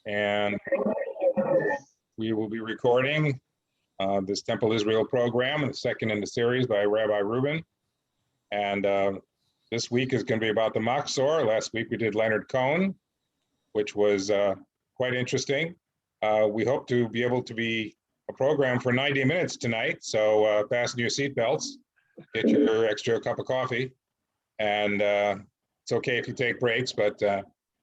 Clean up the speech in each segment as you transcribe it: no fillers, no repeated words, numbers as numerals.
And we will be recording this Temple Israel program, the second in the series by Rabbi Rubin. And this week is going to be about the Mahzor. Last week we did Leonard Cohen, which was quite interesting. We hope to be able to be a program for 90 minutes tonight. So fasten your seatbelts, get your extra cup of coffee. And it's okay if you take breaks, but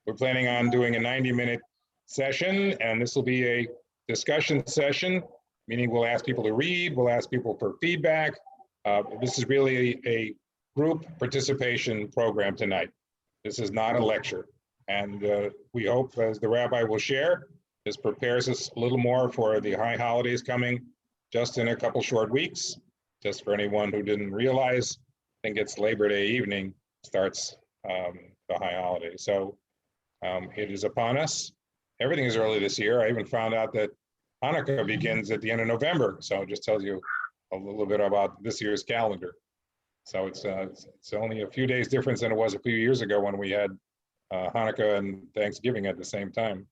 we're planning on doing a 90-minute session, and this will be a discussion session, meaning we'll ask people to read, we'll ask people for feedback. This is really a group participation program tonight. This is not a lecture. And we hope, as the rabbi will share, this prepares us a little more for the high holidays coming just in a couple short weeks. Just for anyone who didn't realize, I think it's Labor Day evening starts the high holiday. So it is upon us. Everything is early this year. I even found out that Hanukkah begins at the end of November. So it just tells you a little bit about this year's calendar. So it's only a few days difference than it was a few years ago when we had Hanukkah and Thanksgiving at the same time,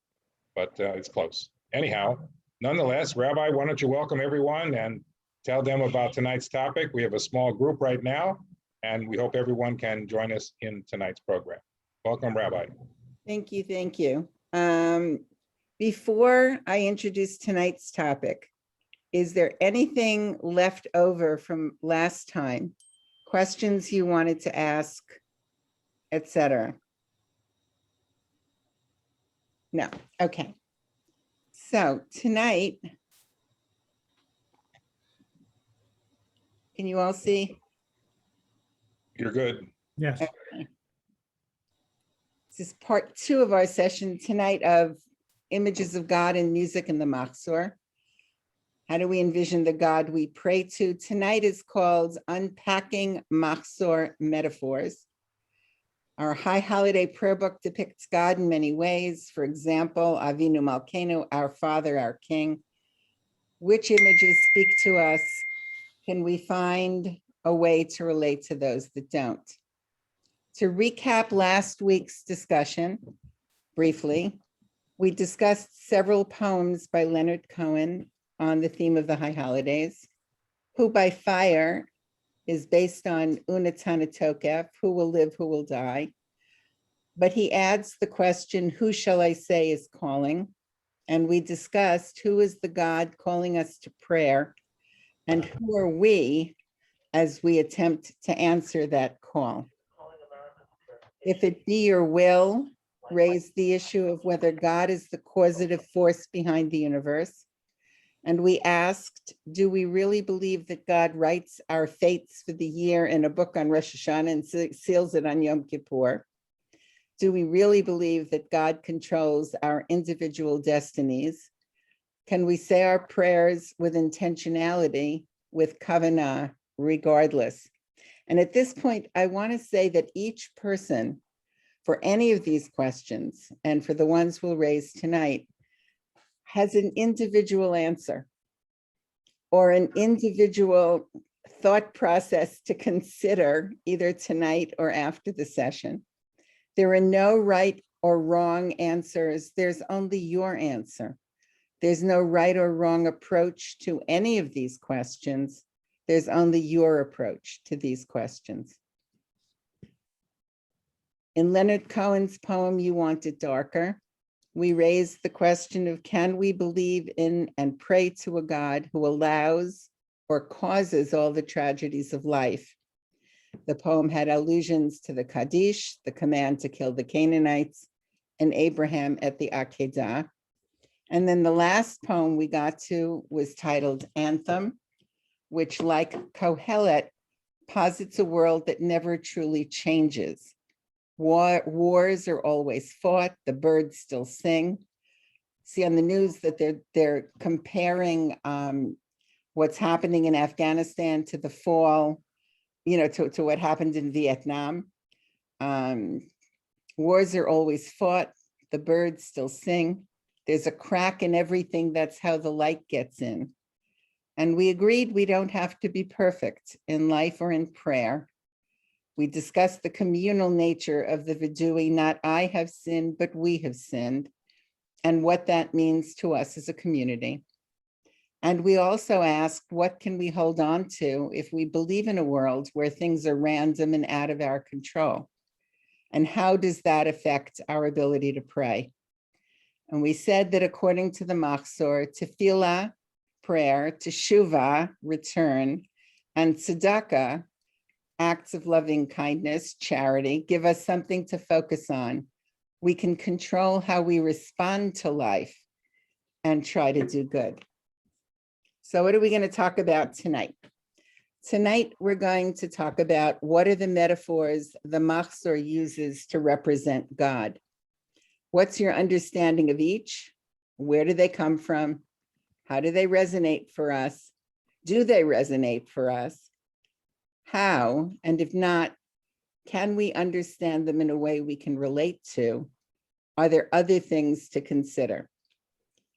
but it's close. Anyhow, nonetheless, Rabbi, why don't you welcome everyone and tell them about tonight's topic. We have a small group right now, and we hope everyone can join us in tonight's program. Welcome, Rabbi. Thank you, thank you. Before I introduce tonight's topic, is there anything left over from last time? Questions you wanted to ask, etc.? No, okay. So tonight, can you all see? You're good. Yes. Okay. This is part 2 of our session tonight of Images of God in Music in the Mahzor. How do we envision the God we pray to? Tonight is called Unpacking Mahzor Metaphors. Our high holiday prayer book depicts God in many ways. For example, Avinu Malkeinu, our Father, our King. Which images speak to us? Can we find a way to relate to those that don't? To recap last week's discussion, briefly, we discussed several poems by Leonard Cohen on the theme of the high holidays. Who by Fire is based on Anatana Tokef, who will live, who will die. But he adds the question, who shall I say is calling? And we discussed who is the God calling us to prayer, and who are we as we attempt to answer that call. If it be your will, raise the issue of whether God is the causative force behind the universe. And we asked, do we really believe that God writes our fates for the year in a book on Rosh Hashanah and seals it on Yom Kippur? Do we really believe that God controls our individual destinies? Can we say our prayers with intentionality, with kavanah, regardless? And at this point, I want to say that each person, for any of these questions, and for the ones we'll raise tonight, has an individual answer or an individual thought process to consider either tonight or after the session. There are no right or wrong answers. There's only your answer. There's no right or wrong approach to any of these questions. There's only your approach to these questions. In Leonard Cohen's poem, You Want It Darker, we raised the question of, can we believe in and pray to a God who allows or causes all the tragedies of life? The poem had allusions to the Kaddish, the command to kill the Canaanites, and Abraham at the Akedah. And then the last poem we got to was titled Anthem, which, like Kohelet, posits a world that never truly changes. Wars are always fought, the birds still sing. See on the news that they're comparing what's happening in Afghanistan to the fall, to what happened in Vietnam. Wars are always fought, the birds still sing. There's a crack in everything, that's how the light gets in. And we agreed we don't have to be perfect in life or in prayer. We discussed the communal nature of the vidui, not I have sinned, but we have sinned. and what that means to us as a community. And we also asked, what can we hold on to if we believe in a world where things are random and out of our control? And how does that affect our ability to pray? And we said that according to the Mahzor, tefillah, prayer, teshuvah, return, and tzedakah, acts of loving kindness, charity, give us something to focus on. We can control how we respond to life and try to do good. So what are we going to talk about tonight? Tonight, we're going to talk about what are the metaphors the Mahzor uses to represent God. What's your understanding of each? Where do they come from? How do they resonate for us? Do they resonate for us? How, and if not, can we understand them in a way we can relate to? Are there other things to consider?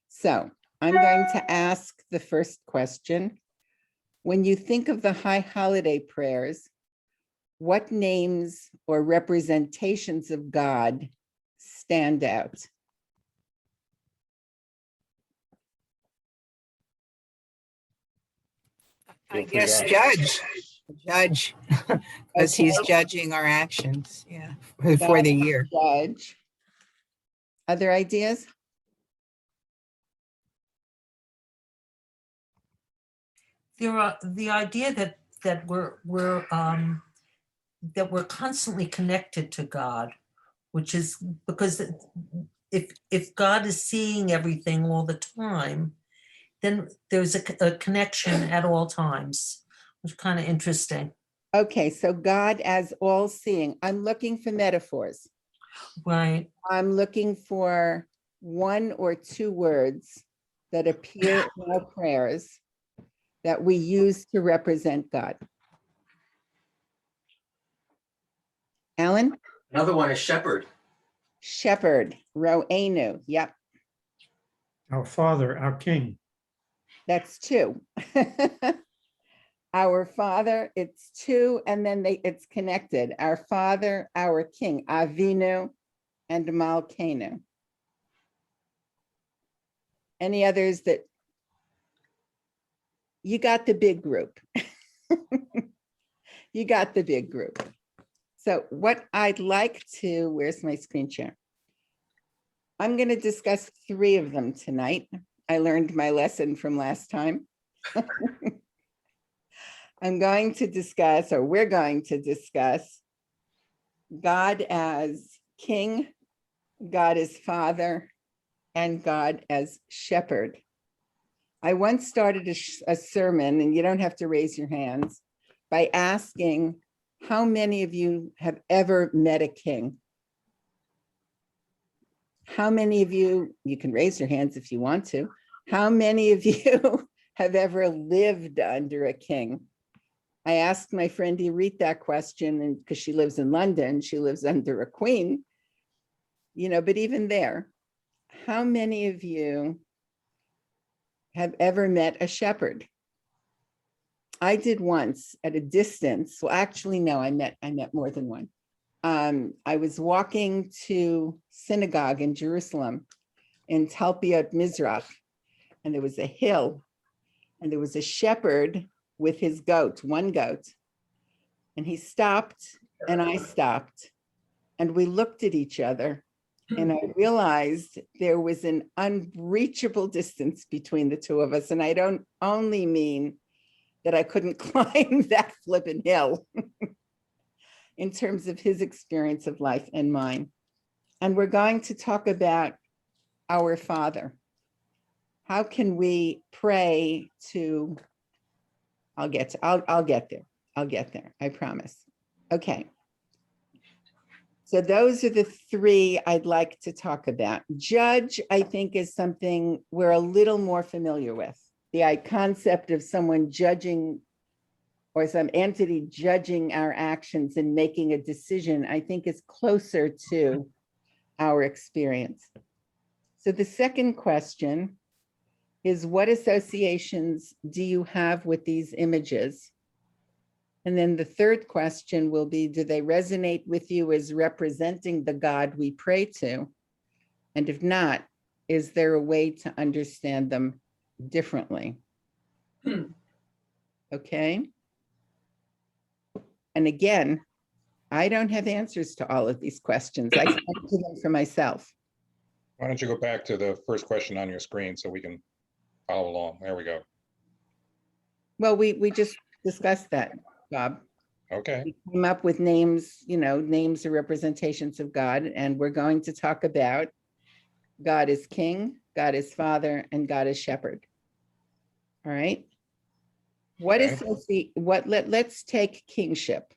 So I'm going to ask the first question. When you think of the high holiday prayers, what names or representations of God stand out? I guess judge, because he's judging our actions, for the year. Judge. Other ideas? The idea that we're constantly connected to God, which is because if God is seeing everything all the time, then there's a connection at all times, which is kind of interesting. Okay, so God as all-seeing. I'm looking for metaphors. Right. I'm looking for one or two words that appear in our prayers that we use to represent God. Alan? Another one is shepherd. Shepherd, Ro'enu, yep, Our Father, our King. that's two. Our Father, it's two, and then it's connected. Our Father, our King, Avinu and Malkeinu. Any others that you got the big group? You got the big group. So what I'd like to, where's my screen share? I'm going to discuss three of them tonight. I learned my lesson from last time. I'm going to discuss, or we're going to discuss, God as King, God as Father, and God as Shepherd. I once started a sermon, and you don't have to raise your hands, by asking, how many of you have ever met a king? How many of you can raise your hands if you want to, how many of you have ever lived under a king? I asked my friend Irit that question, and because she lives in London, she lives under a queen, but even there, how many of you have ever met a shepherd? I did once at a distance. Well, actually, no, I met more than one. I was walking to synagogue in Jerusalem in Talpiot Mizrach, and there was a hill, and there was a shepherd with his goat, one goat. And he stopped, and I stopped, and we looked at each other, and I realized there was an unreachable distance between the two of us. And I don't only mean that I couldn't climb that flippin' hill in terms of his experience of life and mine. And we're going to talk about our Father. How can we pray to, I'll get there, I promise. Okay. So those are the three I'd like to talk about. Judge, I think, is something we're a little more familiar with. The concept of someone judging, or some entity judging our actions and making a decision, I think is closer to our experience. So the second question is, what associations do you have with these images? And then the third question will be, do they resonate with you as representing the God we pray to? And if not, is there a way to understand them differently? Okay. And again, I don't have answers to all of these questions. I can answer them for myself. Why don't you go back to the first question on your screen so we can follow along? There we go. Well, we just discussed that, Bob. Okay. We came up with names, names or representations of God, and we're going to talk about God is King, God is Father, and God is Shepherd. All right. Okay. Let's take kingship.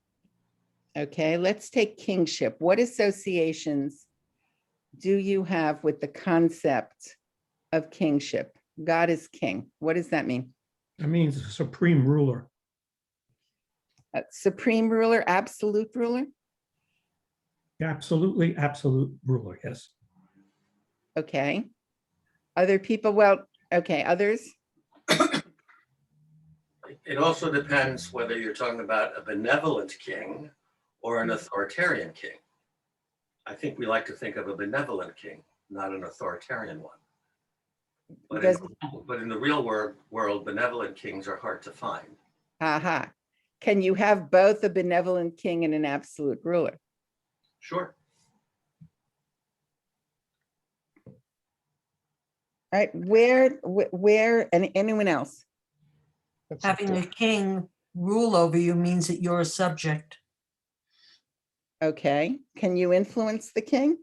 Okay, let's take kingship. What associations do you have with the concept of kingship? God is king. What does that mean? That means supreme ruler. Supreme ruler, absolute ruler? Absolutely absolute ruler, yes. Okay. Other people, well, okay, others? It also depends whether you're talking about a benevolent king or an authoritarian king. I think we like to think of a benevolent king, not an authoritarian one. But in the real world, benevolent kings are hard to find. Aha. Can you have both a benevolent king and an absolute ruler? Sure. All right, where, and anyone else? Having a king rule over you means that you're a subject. Okay, can you influence the king?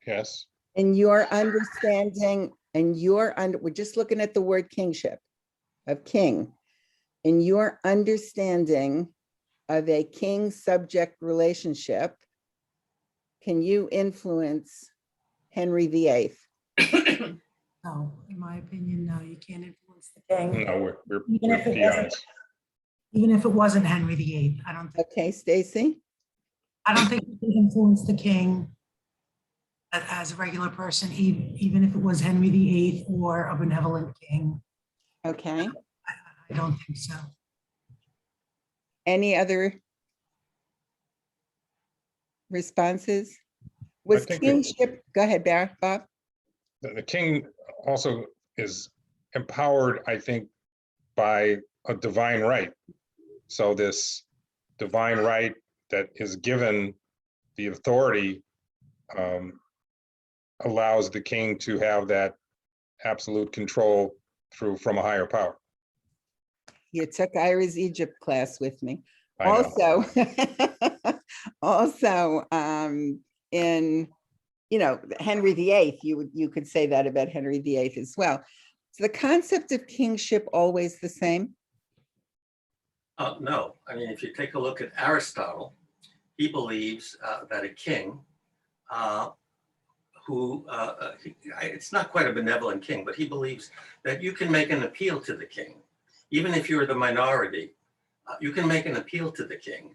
Yes. In your understanding, we're just looking at the word kingship, of king. In your understanding of a king-subject relationship, can you influence Henry VIII? No, in my opinion, no, you can't influence the king, No, we're Even if it peons. even if it wasn't Henry VIII. I don't Okay, Stacy? think you can influence the king as a regular person, even if it was Henry VIII or a benevolent king. Okay, I don't think so. any other responses? Was think that- kingship, go ahead, Bob. The king also is empowered, I think, by a divine right. So this divine right that is given the authority allows the king to have that absolute control from a higher power. You took Ira's Egypt class with me. I know. Also, in, Henry VIII, you could say that about Henry VIII as well. So the concept of kingship always the same? No, I mean, if you take a look at Aristotle, he believes that a king it's not quite a benevolent king, but he believes that you can make an appeal to the king. Even if you're the minority, you can make an appeal to the king.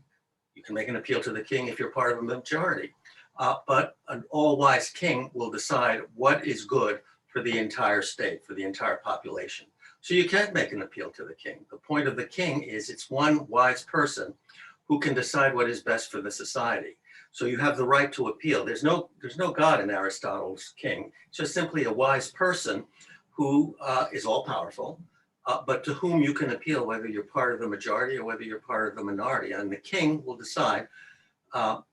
You can make an appeal to the king if you're part of a majority. But an all-wise king will decide what is good for the entire state, for the entire population. So you can't make an appeal to the king. The point of the king is it's one wise person who can decide what is best for the society. So you have the right to appeal. There's no God in Aristotle's king. It's just simply a wise person who is all powerful, but to whom you can appeal, whether you're part of the majority or whether you're part of the minority. And the king will decide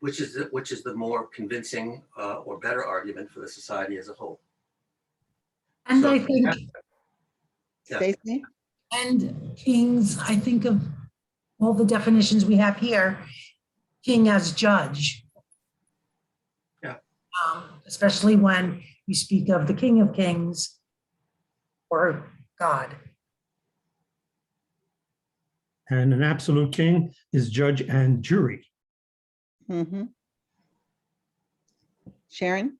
which is the more convincing or better argument for the society as a whole. And So- I think, Yeah. Stacey? and kings, I think of all the definitions we have here, king as judge. Yeah. Especially when you speak of the King of Kings or God. And an absolute king is judge and jury. Mm-hmm. Sharon?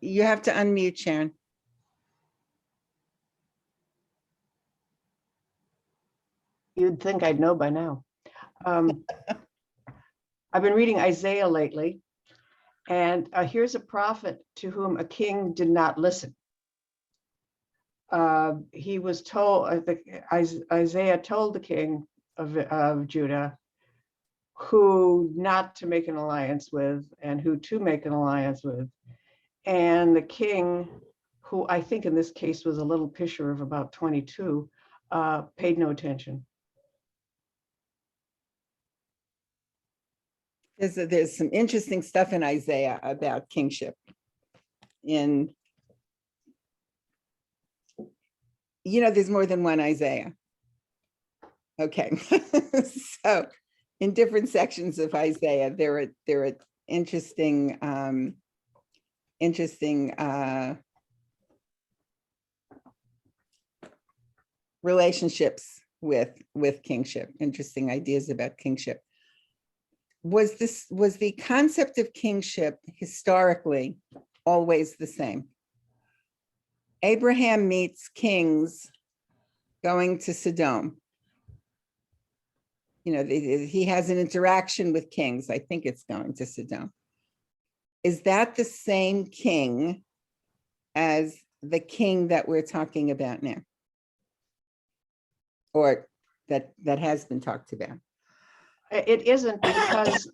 You have to unmute, Sharon. You'd think I'd know by now. I've been reading Isaiah lately, and here's a prophet to whom a king did not listen. He was told, Isaiah told the king of Judah, who not to make an alliance with and who to make an alliance with. And the king, who I think in this case was a little pisher of about 22, paid no attention. There's some interesting stuff in Isaiah about kingship. There's more than one Isaiah. Okay, so in different sections of Isaiah, there are interesting relationships with kingship, interesting ideas about kingship. Was the concept of kingship historically always the same? Abraham meets kings going to Sodom. He has an interaction with kings. I think it's going to Sodom. Is that the same king as the king that we're talking about now? Or that has been talked about? It isn't, because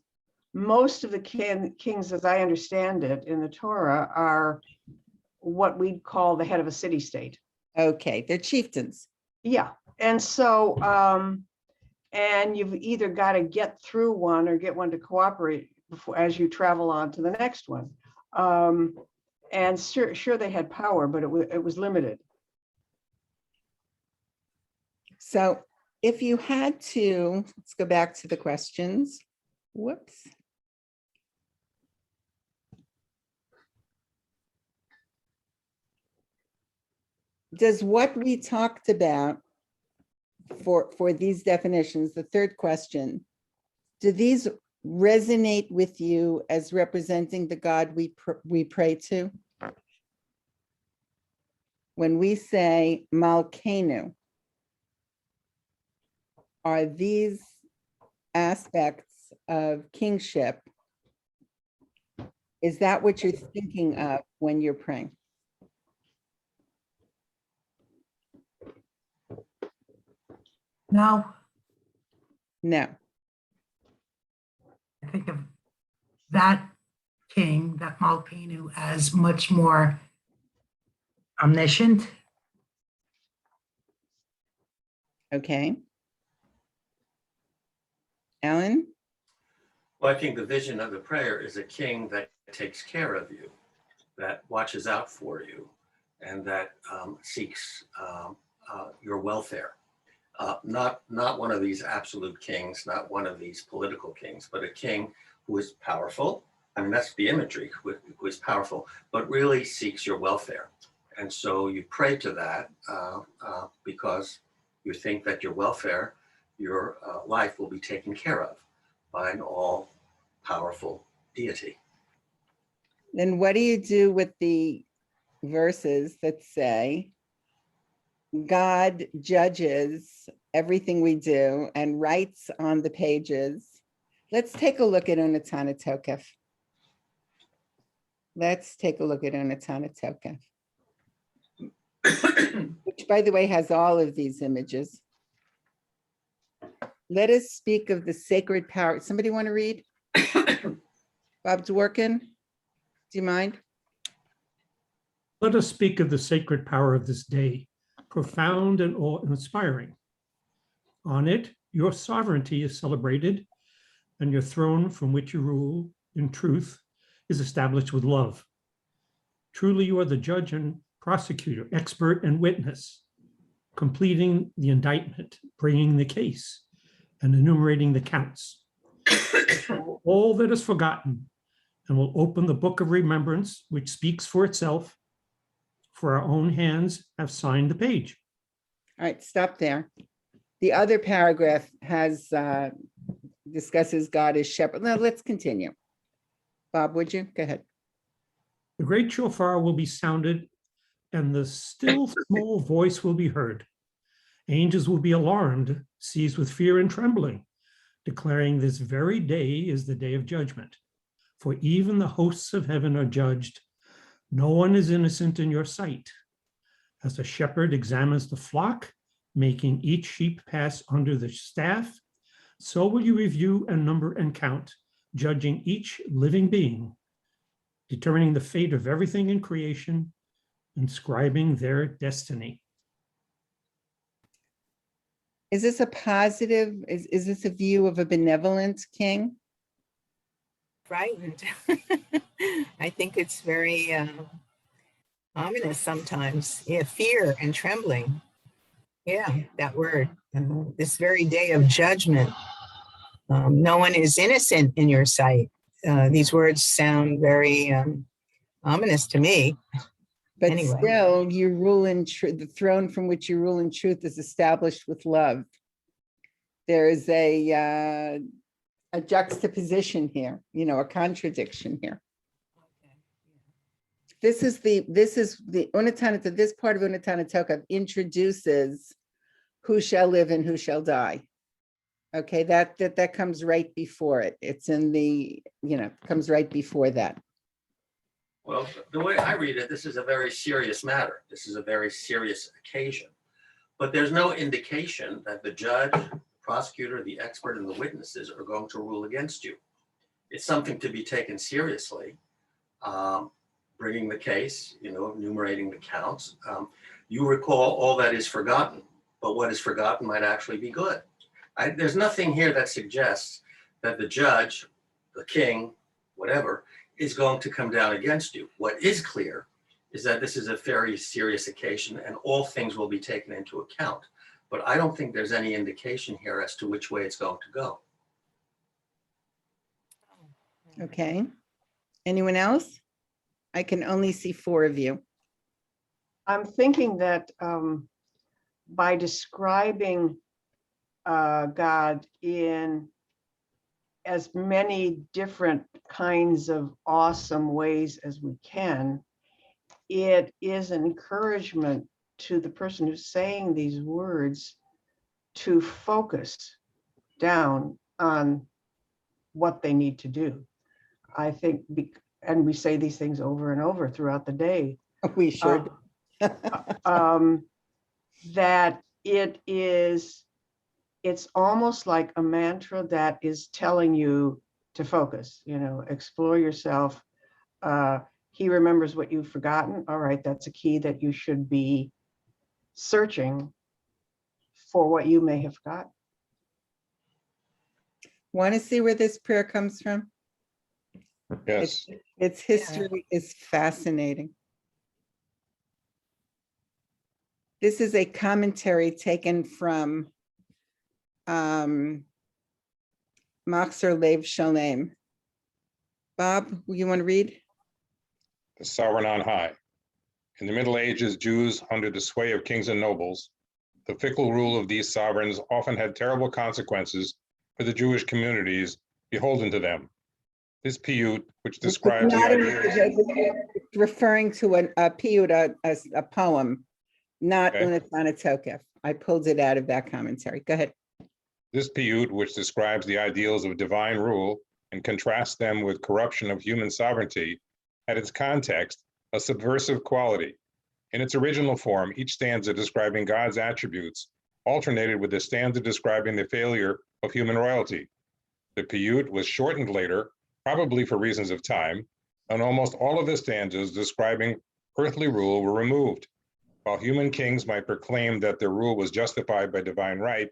most of the kings, as I understand it, in the Torah are what we'd call the head of a city-state. Okay, they're chieftains. Yeah, and so, and you've either got to get through one or get one to cooperate before, as you travel on to the next one. And sure they had power, but it was limited. So if you had to, let's go back to the questions. Whoops. Does what we talked about for these definitions, the third question, do these resonate with you as representing the God we pray to? When we say Malkeinu, are these aspects of kingship, is that what you're thinking of when you're praying? No, No. I think of that king, that Malkeinu, as much more omniscient. Okay. Alan? Well, I think the vision of the prayer is a king that takes care of you, that watches out for you, and that seeks your welfare. Not one of these absolute kings, not one of these political kings, but a king who is powerful. I mean, that's the imagery, who is powerful, but really seeks your welfare. And so you pray to that because you think that your welfare, your life will be taken care of by an all-powerful deity. Then what do you do with the verses that say, God judges everything we do and writes on the pages? Let's take a look at Anatana Tokef. Let's take a look at Anatana Tokef, which, by the way, has all of these images. Let us speak of the sacred power. Somebody want to read? Bob Dworkin, do you mind? Let us speak of the sacred power of this day, profound and awe-inspiring. On it, your sovereignty is celebrated, and your throne from which you rule in truth is established with love. Truly, you are the judge and prosecutor, expert and witness, completing the indictment, bringing the case, and enumerating the counts. All that is forgotten, and will open the book of remembrance, which speaks for itself, for our own hands have signed the page. All right, stop there. The other paragraph has discusses God as shepherd. Now let's continue. Bob, would you? Go ahead. The great shofar will be sounded, and the still small voice will be heard. Angels will be alarmed, seized with fear and trembling, declaring this very day is the day of judgment. For even the hosts of heaven are judged. No one is innocent in your sight. As a shepherd examines the flock, making each sheep pass under the staff, So will you review and number and count, judging each living being, determining the fate of everything in creation, inscribing their destiny. Is this a positive, is this a view of a benevolent king? Frightened. I think it's very ominous sometimes. Yeah, fear and trembling. Yeah, that word. This very day of judgment. No one is innocent in your sight. These words sound very ominous to me. But Anyway. still, you rule in truth. The throne from which you rule in truth is established with love. There is a juxtaposition here, a contradiction here. This is the Unatana, this part of Unatana Tokef introduces who shall live and who shall die. Okay, that comes right before it. It's in the, comes right before that. Well, the way I read it, this is a very serious matter. This is a very serious occasion. But there's no indication that the judge, the prosecutor, the expert, and the witnesses are going to rule against you. It's something to be taken seriously. Bringing the case, enumerating the counts. You recall all that is forgotten, but what is forgotten might actually be good. There's nothing here that suggests that the judge, the king, whatever, is going to come down against you. What is clear is that this is a very serious occasion and all things will be taken into account. But I don't think there's any indication here as to which way it's going to go. Okay. Anyone else? I can only see 4 of you. I'm thinking that by describing God in as many different kinds of awesome ways as we can, it is an encouragement to the person who's saying these words to focus down on what they need to do. I think, and we say these things over and over throughout the day. We sure do. That it's almost like a mantra that is telling you to focus, explore yourself. He remembers what you've forgotten. All right, that's a key that you should be searching for what you may have forgotten. Want to see where this prayer comes from? Yes. Its history is fascinating. This is a commentary taken from Mahzor Lev Shalem. Bob, you want to read? The sovereign on high. In the Middle Ages, Jews, under the sway of kings and nobles, the fickle rule of these sovereigns often had terrible consequences for the Jewish communities beholden to them. This piyut, which describes the ideas, referring to a piyut, a poem, not Okay. Unatana Tokef. I pulled it out of that commentary. Go ahead. This piyut, which describes the ideals of divine rule and contrasts them with corruption of human sovereignty, had its context a subversive quality. In its original form, each stanza describing God's attributes alternated with the stanza describing the failure of human royalty. The piyut was shortened later, probably for reasons of time, and almost all of the stanzas describing earthly rule were removed. While human kings might proclaim that their rule was justified by divine right,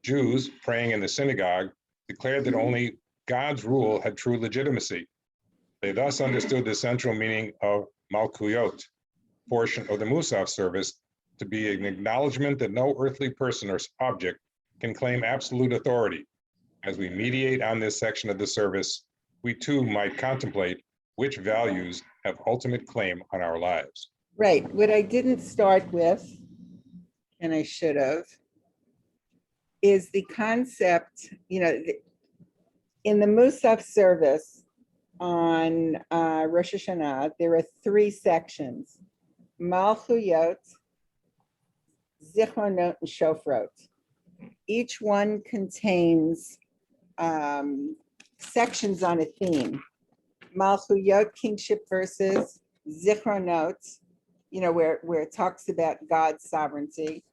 Jews, praying in the synagogue, declared that only God's rule had true legitimacy. They thus understood the central meaning of Malkuyot, portion of the Musaf service, to be an acknowledgement that no earthly person or object can claim absolute authority. As we mediate on this section of the service, we too might contemplate which values have ultimate claim on our lives. Right. What I didn't start with, and I should have, is the concept, in the Musaf service on Rosh Hashanah, there are 3 sections: Malchuyot, Zichronot, and Shofrot. Each one contains sections on a theme. Malchuyot, kingship verses; Zichronot, where it talks about God's sovereignty;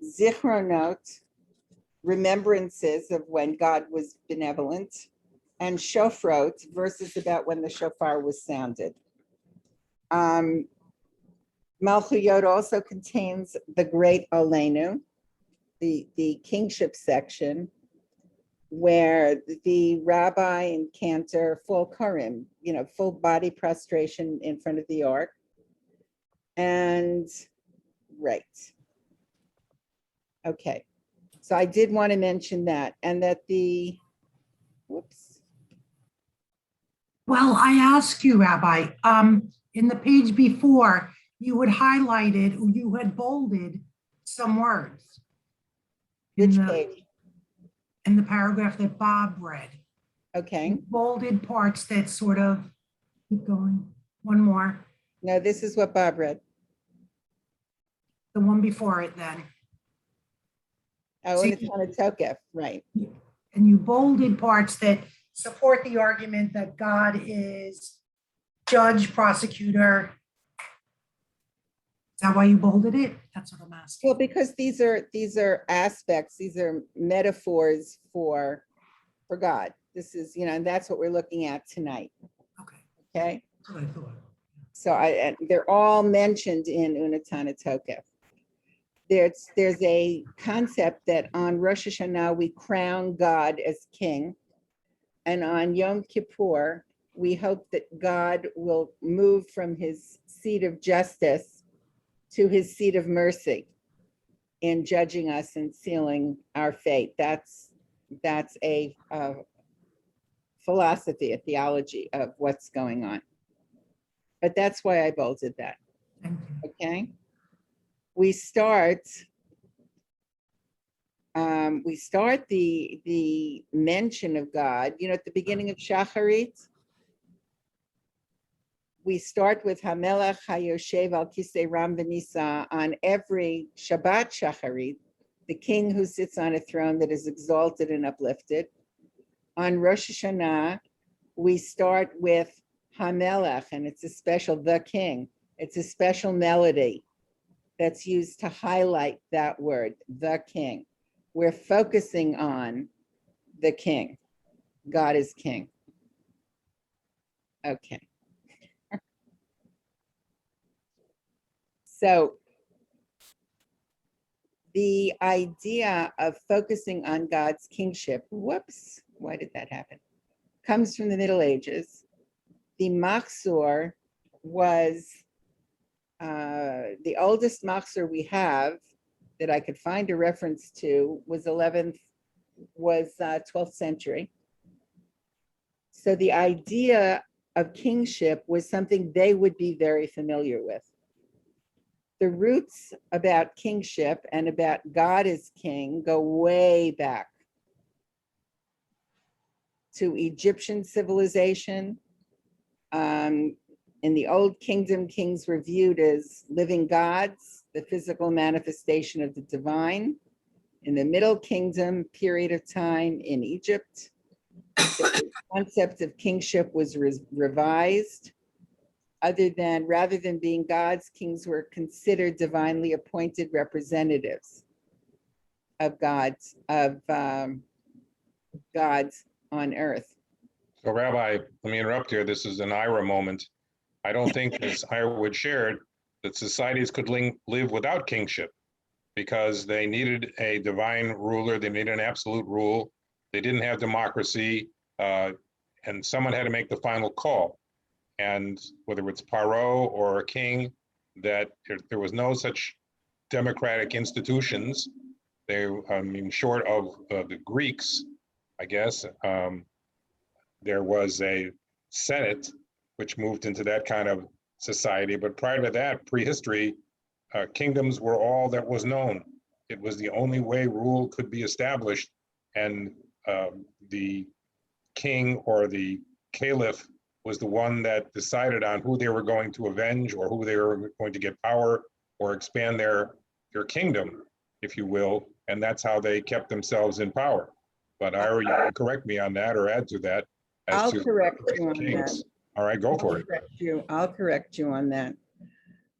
Zichronot, remembrances of when God was benevolent, and shofrot, verses about when the shofar was sounded. Malchuyot also contains the great Olenu, the kingship section, where the rabbi and cantor full karim, full body prostration in front of the ark. And right. Okay. So I did want to mention that, and that whoops. Well, I asked you, Rabbi, in the page before, you had highlighted, or you had bolded some words. Which page? In the paragraph that Bob read. Okay. You bolded parts that sort of, keep going, one more, No, this is what Bob read. the one before it then. Oh, See- and it's on a tokef, right. And you bolded parts that support the argument that God is judge, prosecutor. Is that why you bolded it? That's what I'm asking. Well, because these are aspects, these are metaphors for God. This is, and that's what we're looking at tonight. Okay, Okay. that's what I thought. So and they're all mentioned in Anatana Tokef. There's a concept that on Rosh Hashanah we crown God as king, and on Yom Kippur we hope that God will move from his seat of justice to his seat of mercy in judging us and sealing our fate. That's a philosophy, a theology of what's going on. But that's why I bolded that. Thank you. Okay. We start the mention of God, at the beginning of Shacharit. We start with Hamelech HaYoshev Al Kisei Ram V'Nisa on every Shabbat Shacharit, the king who sits on a throne that is exalted and uplifted. On Rosh Hashanah, we start with Hamelech, and it's a special, the king. It's a special melody that's used to highlight that word, the king. We're focusing on the king. God is king. Okay. So the idea of focusing on God's kingship, whoops, why did that happen? Comes from the Middle Ages. The Mahzor was the oldest Mahzor we have that I could find a reference to was 12th century. So the idea of kingship was something they would be very familiar with. The roots about kingship and about God as king go way back to Egyptian civilization. In the Old Kingdom, kings were viewed as living gods, the physical manifestation of the divine. In the Middle Kingdom period of time in Egypt, the concept of kingship was revised. Rather than being gods, kings were considered divinely appointed representatives of gods on earth. So Rabbi, let me interrupt here. This is an Ira moment. I don't think, as Ira would share, that societies could live without kingship because they needed a divine ruler. They needed an absolute rule. They didn't have democracy, and someone had to make the final call. And whether it's Paro or a king, that there was no such democratic institutions. Short of the Greeks, I guess, there was a Senate, which moved into that kind of society. But prior to that, prehistory, kingdoms were all that was known. It was the only way rule could be established. And the king or the caliph was the one that decided on who they were going to avenge or who they were going to get power or expand their kingdom, if you will. And that's how they kept themselves in power. But Ira, you can correct me on that or add to that. I'll correct you on kings. that. All right, go for it. I'll correct you on that.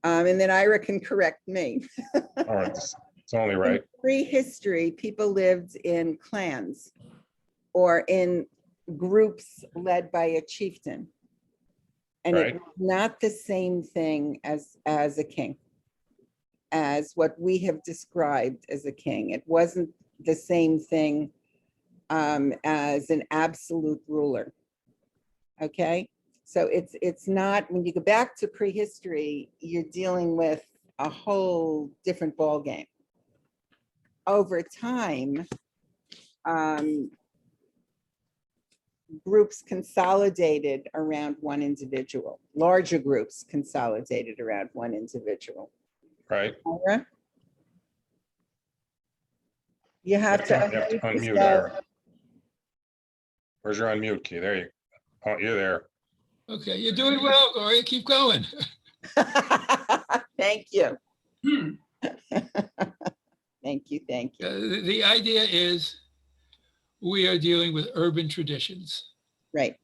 And then Ira can correct me. All right. It's only right. Prehistory, people lived in clans or in groups led by a chieftain. And Right. it's not the same thing as a king, as what we have described as a king. It wasn't the same thing as an absolute ruler. Okay, so it's not, when you go back to prehistory, you're dealing with a whole different ballgame. Over time, groups consolidated around one individual. Larger groups consolidated around one individual. Right. Ira? You have to You have to unmute, yourself. Ira. Where's your unmute key? There you go. Oh, you're there. Okay, you're doing well, Gloria. Keep going. Thank you. Thank you, thank you. The idea is we are dealing with urban traditions, Right,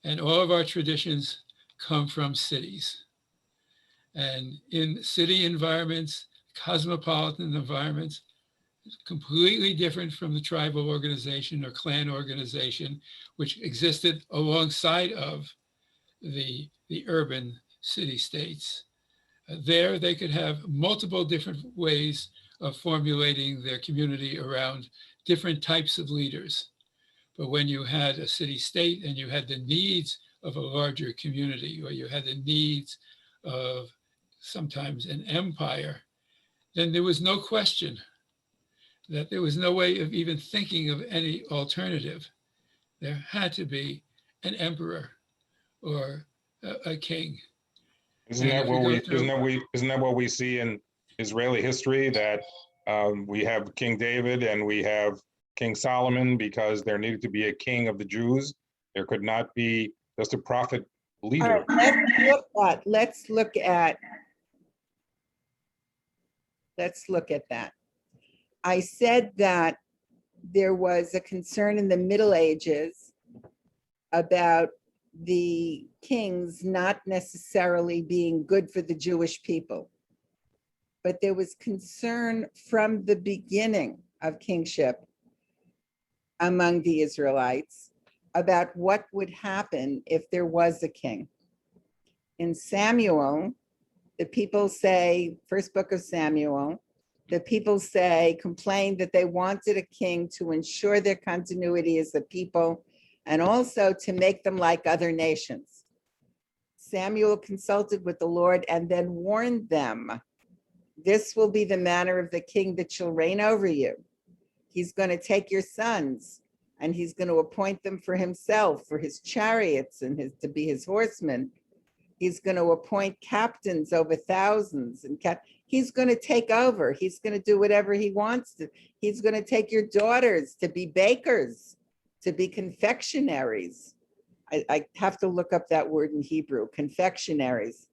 and all of our traditions come from cities. And in city environments, cosmopolitan environments, it's completely different from the tribal organization or clan organization, which existed alongside of the urban city-states. There, they could have multiple different ways of formulating their community around different types of leaders. But when you had a city-state and you had the needs of a larger community, or you had the needs of sometimes an empire, then there was no question that there was no way of even thinking of any alternative. There had to be an emperor or a king. Isn't that what we see in Israeli history, that we have King David and we have King Solomon because there needed to be a king of the Jews? There could not be just a prophet leader. all right, let's look at that. I said that there was a concern in the Middle Ages about the kings not necessarily being good for the Jewish people. But there was concern from the beginning of kingship among the Israelites about what would happen if there was a king. In Samuel, the people say, first book of Samuel, the people say, complained that they wanted a king to ensure their continuity as a people and also to make them like other nations. Samuel consulted with the Lord and then warned them, this will be the manner of the king that shall reign over you. He's going to take your sons and he's going to appoint them for himself, for his chariots and to be his horsemen. He's going to appoint captains over thousands and he's going to take over. He's going to do whatever he wants to. He's going to take your daughters to be bakers, to be confectionaries. I have to look up that word in Hebrew, confectionaries.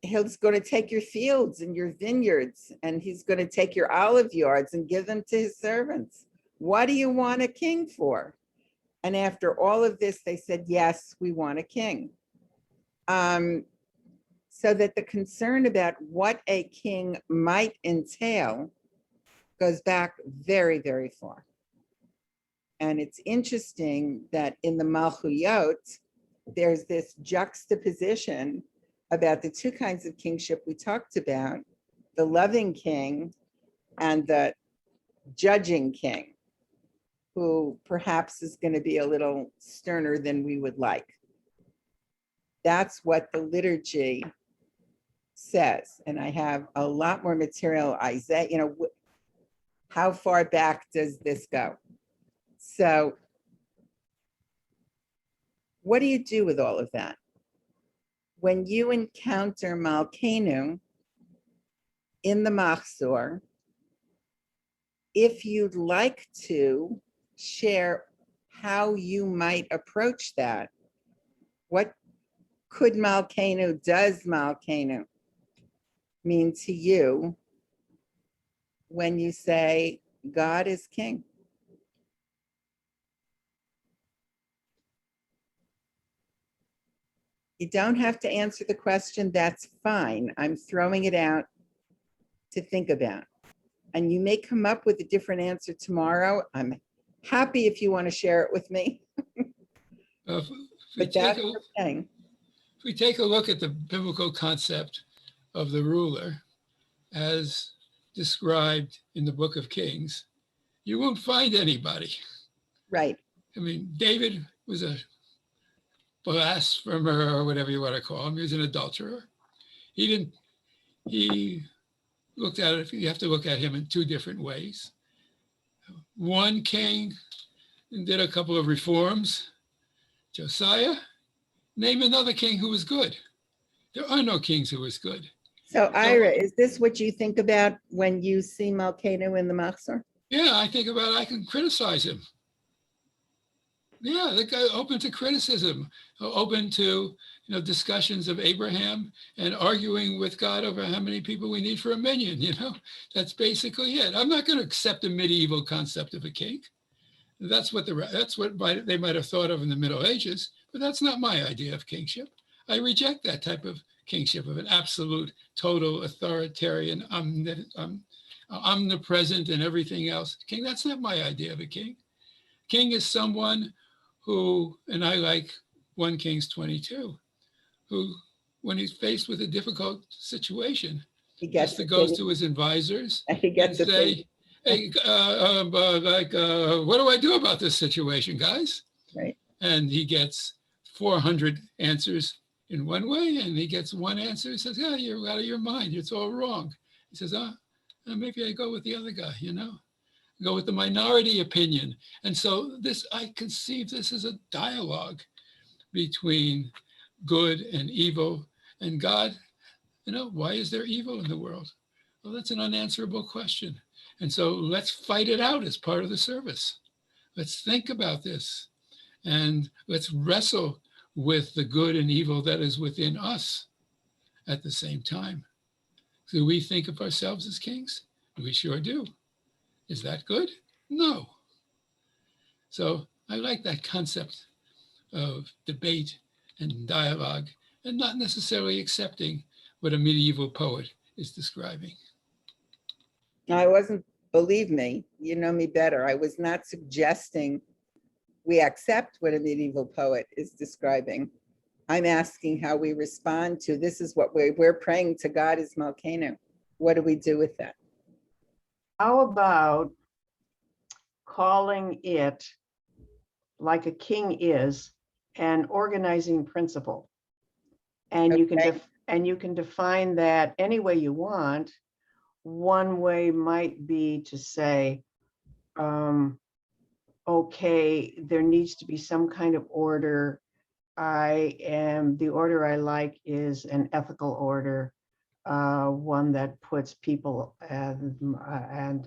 He's going to take your fields and your vineyards, and he's going to take your olive yards and give them to his servants. What do you want a king for? And after all of this, they said, yes, we want a king. So that the concern about what a king might entail goes back very, very far. And it's interesting that in the Malchuyot, there's this juxtaposition about the two kinds of kingship we talked about, the loving king and the judging king, who perhaps is going to be a little sterner than we would like. That's what the liturgy says. And I have a lot more material. Isaiah, how far back does this go? So what do you do with all of that? When you encounter Malkeinu in the Mahzor, if you'd like to share how you might approach that, what could Malkeinu, does Malkeinu mean to you when you say God is king? You don't have to answer the question, that's fine. I'm throwing it out to think about. And you may come up with a different answer tomorrow. I'm happy if you want to share it with me. If But that's the thing. if we take a look at the biblical concept of the ruler as described in the book of Kings, you won't find anybody. Right. I mean, David was a blasphemer or whatever you want to call him. He was an adulterer. He looked at it, you have to look at him in two different ways. One king did a couple of reforms. Josiah, name another king who was good. There are no kings who was good. So Ira, is this what you think about when you see Malkeinu in the Mahzor? Yeah, I think about it, I can criticize him. Yeah, the guy open to criticism, open to discussions of Abraham and arguing with God over how many people we need for a minion. That's basically it. I'm not going to accept the medieval concept of a king. That's what they might have thought of in the Middle Ages, but that's not my idea of kingship. I reject that type of kingship of an absolute, total, authoritarian, omnipresent and everything else. King, that's not my idea of a king. King is someone who, and I like 1 Kings 22, who, when he's faced with a difficult situation, He has to go to his advisors and say, hey, what do I do about this situation, guys? Right. And he gets 400 answers in one way, and he gets one answer. He says, yeah, you're out of your mind. It's all wrong. He says, maybe I go with the other guy, go with the minority opinion. And so I conceive this as a dialogue between good and evil and God. Why is there evil in the world? Well, that's an unanswerable question. And so let's fight it out as part of the service. Let's think about this and let's wrestle with the good and evil that is within us at the same time. Do we think of ourselves as kings? We sure do. Is that good? No. So I like that concept of debate and dialogue and not necessarily accepting what a medieval poet is describing. Believe me, you know me better. I was not suggesting we accept what a medieval poet is describing. I'm asking how we respond to this is what we're praying to God as Malkeinu. What do we do with that? How about calling it, like a king is, an organizing principle? And you can define that any way you want. One way might be to say, okay, there needs to be some kind of order. The order I like is an ethical order, one that puts people and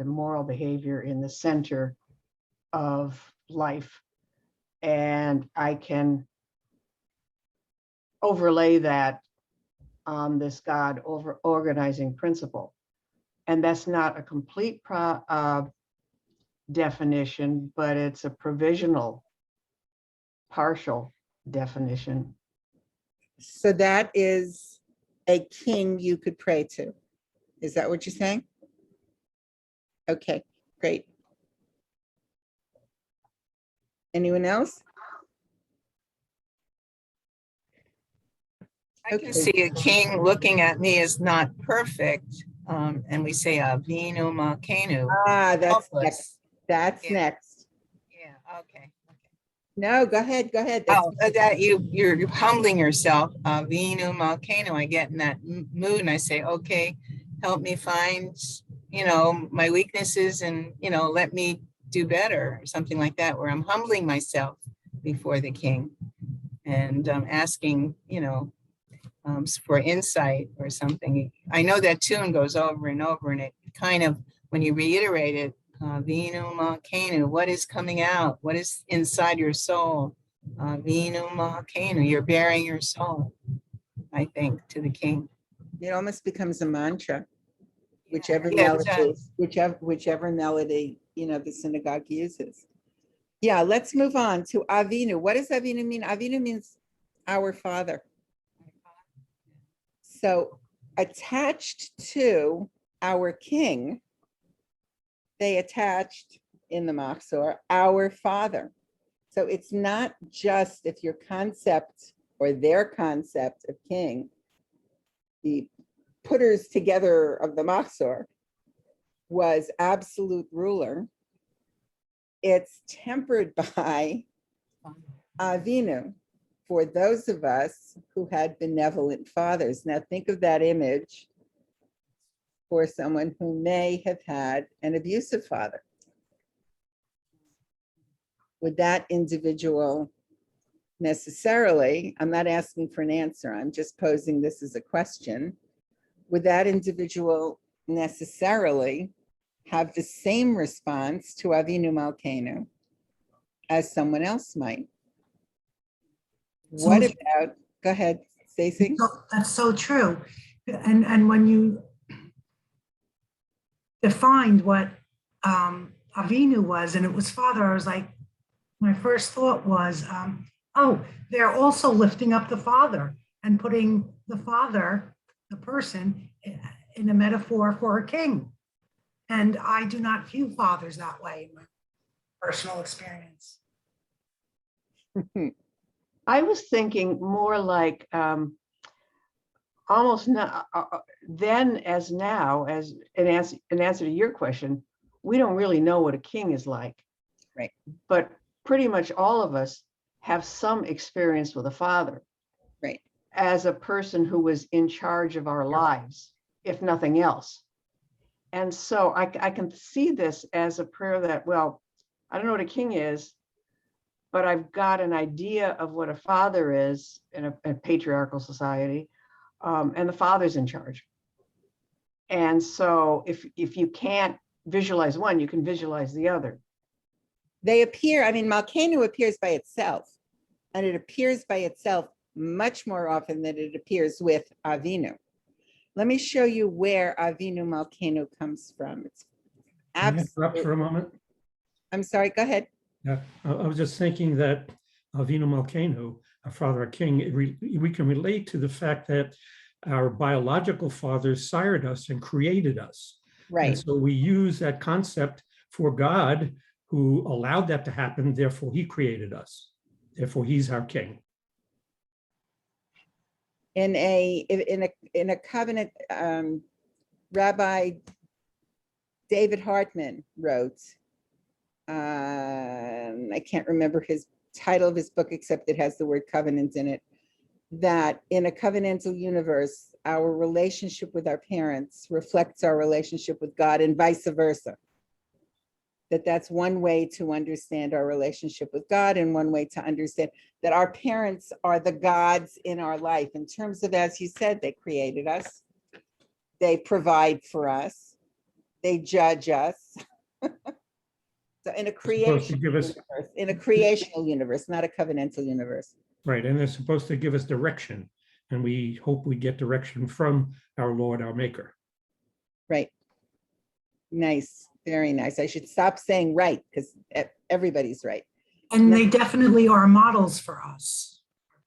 moral behavior in the center of life. And I can overlay that on this God organizing principle. And that's not a complete definition, but it's a provisional, partial definition. So that is a king you could pray to. Is that what you're saying? Okay, great. Anyone else? I can see a king looking at me as not perfect. And we say, Avinu Malkeinu. That's next. That's next. Yeah, okay. No, go ahead. That you're humbling yourself. Avinu Malkeinu. I get in that mood and I say, okay, help me find, my weaknesses and, let me do better or something like that, where I'm humbling myself before the king and asking, for insight or something. I know that tune goes over and over, and it kind of, when you reiterate it, Vinu Malkeinu, what is coming out? What is inside your soul? Vinu Malkeinu, you're bearing your soul, I think, to the king. It almost becomes a mantra, whichever melody, the synagogue uses. Yeah, let's move on to Avinu. What does Avinu mean? Avinu means our Father. So attached to our king, they attached in the Mahzor, our father. So it's not just if your concept or their concept of king, the putters together of the Mahzor, was absolute ruler. It's tempered by Avinu for those of us who had benevolent fathers. Now think of that image for someone who may have had an abusive father. Would that individual necessarily, I'm not asking for an answer, I'm just posing this as a question, would that individual necessarily have the same response to Avinu Malkeinu as someone else might? What about, go ahead, Stacey. That's so true. And when you defined what Avinu was, and it was father, I was like, my first thought was, oh, they're also lifting up the father and putting the father, the person, in a metaphor for a king. And I do not view fathers that way in my personal experience. I was thinking more like almost not, then as now, as an answer to your question, we don't really know what a king is like. Right. But pretty much all of us have some experience with a father. Right. As a person who was in charge of our lives, if nothing else. And so I can see this as a prayer that, well, I don't know what a king is, but I've got an idea of what a father is in a patriarchal society, and the father's in charge. And so if you can't visualize one, you can visualize the other. They appear, I mean, Malkeinu appears by itself, and it appears by itself much more often than it appears with Avinu. Let me show you where Avinu Malkeinu comes from. It's Can I interrupt for a moment? I'm sorry, go ahead. Yeah, I was just thinking that Avinu Malkeinu, our father, our king, we can relate to the fact that our biological fathers sired us and created us. Right. And so we use that concept for God, who allowed that to happen. Therefore, he created us. Therefore, he's our king. In a covenant, Rabbi David Hartman wrote, I can't remember his title of his book, except it has the word covenant in it, that in a covenantal universe, our relationship with our parents reflects our relationship with God and vice versa. That's one way to understand our relationship with God, and one way to understand that our parents are the gods in our life in terms of, as you said, they created us, they provide for us, they judge us. So in a creational universe, not a covenantal universe. Right, and they're supposed to give us direction, and we hope we get direction from our Lord, our Maker. Right. Nice, very nice. I should stop saying right, because everybody's right. And they definitely are models for us.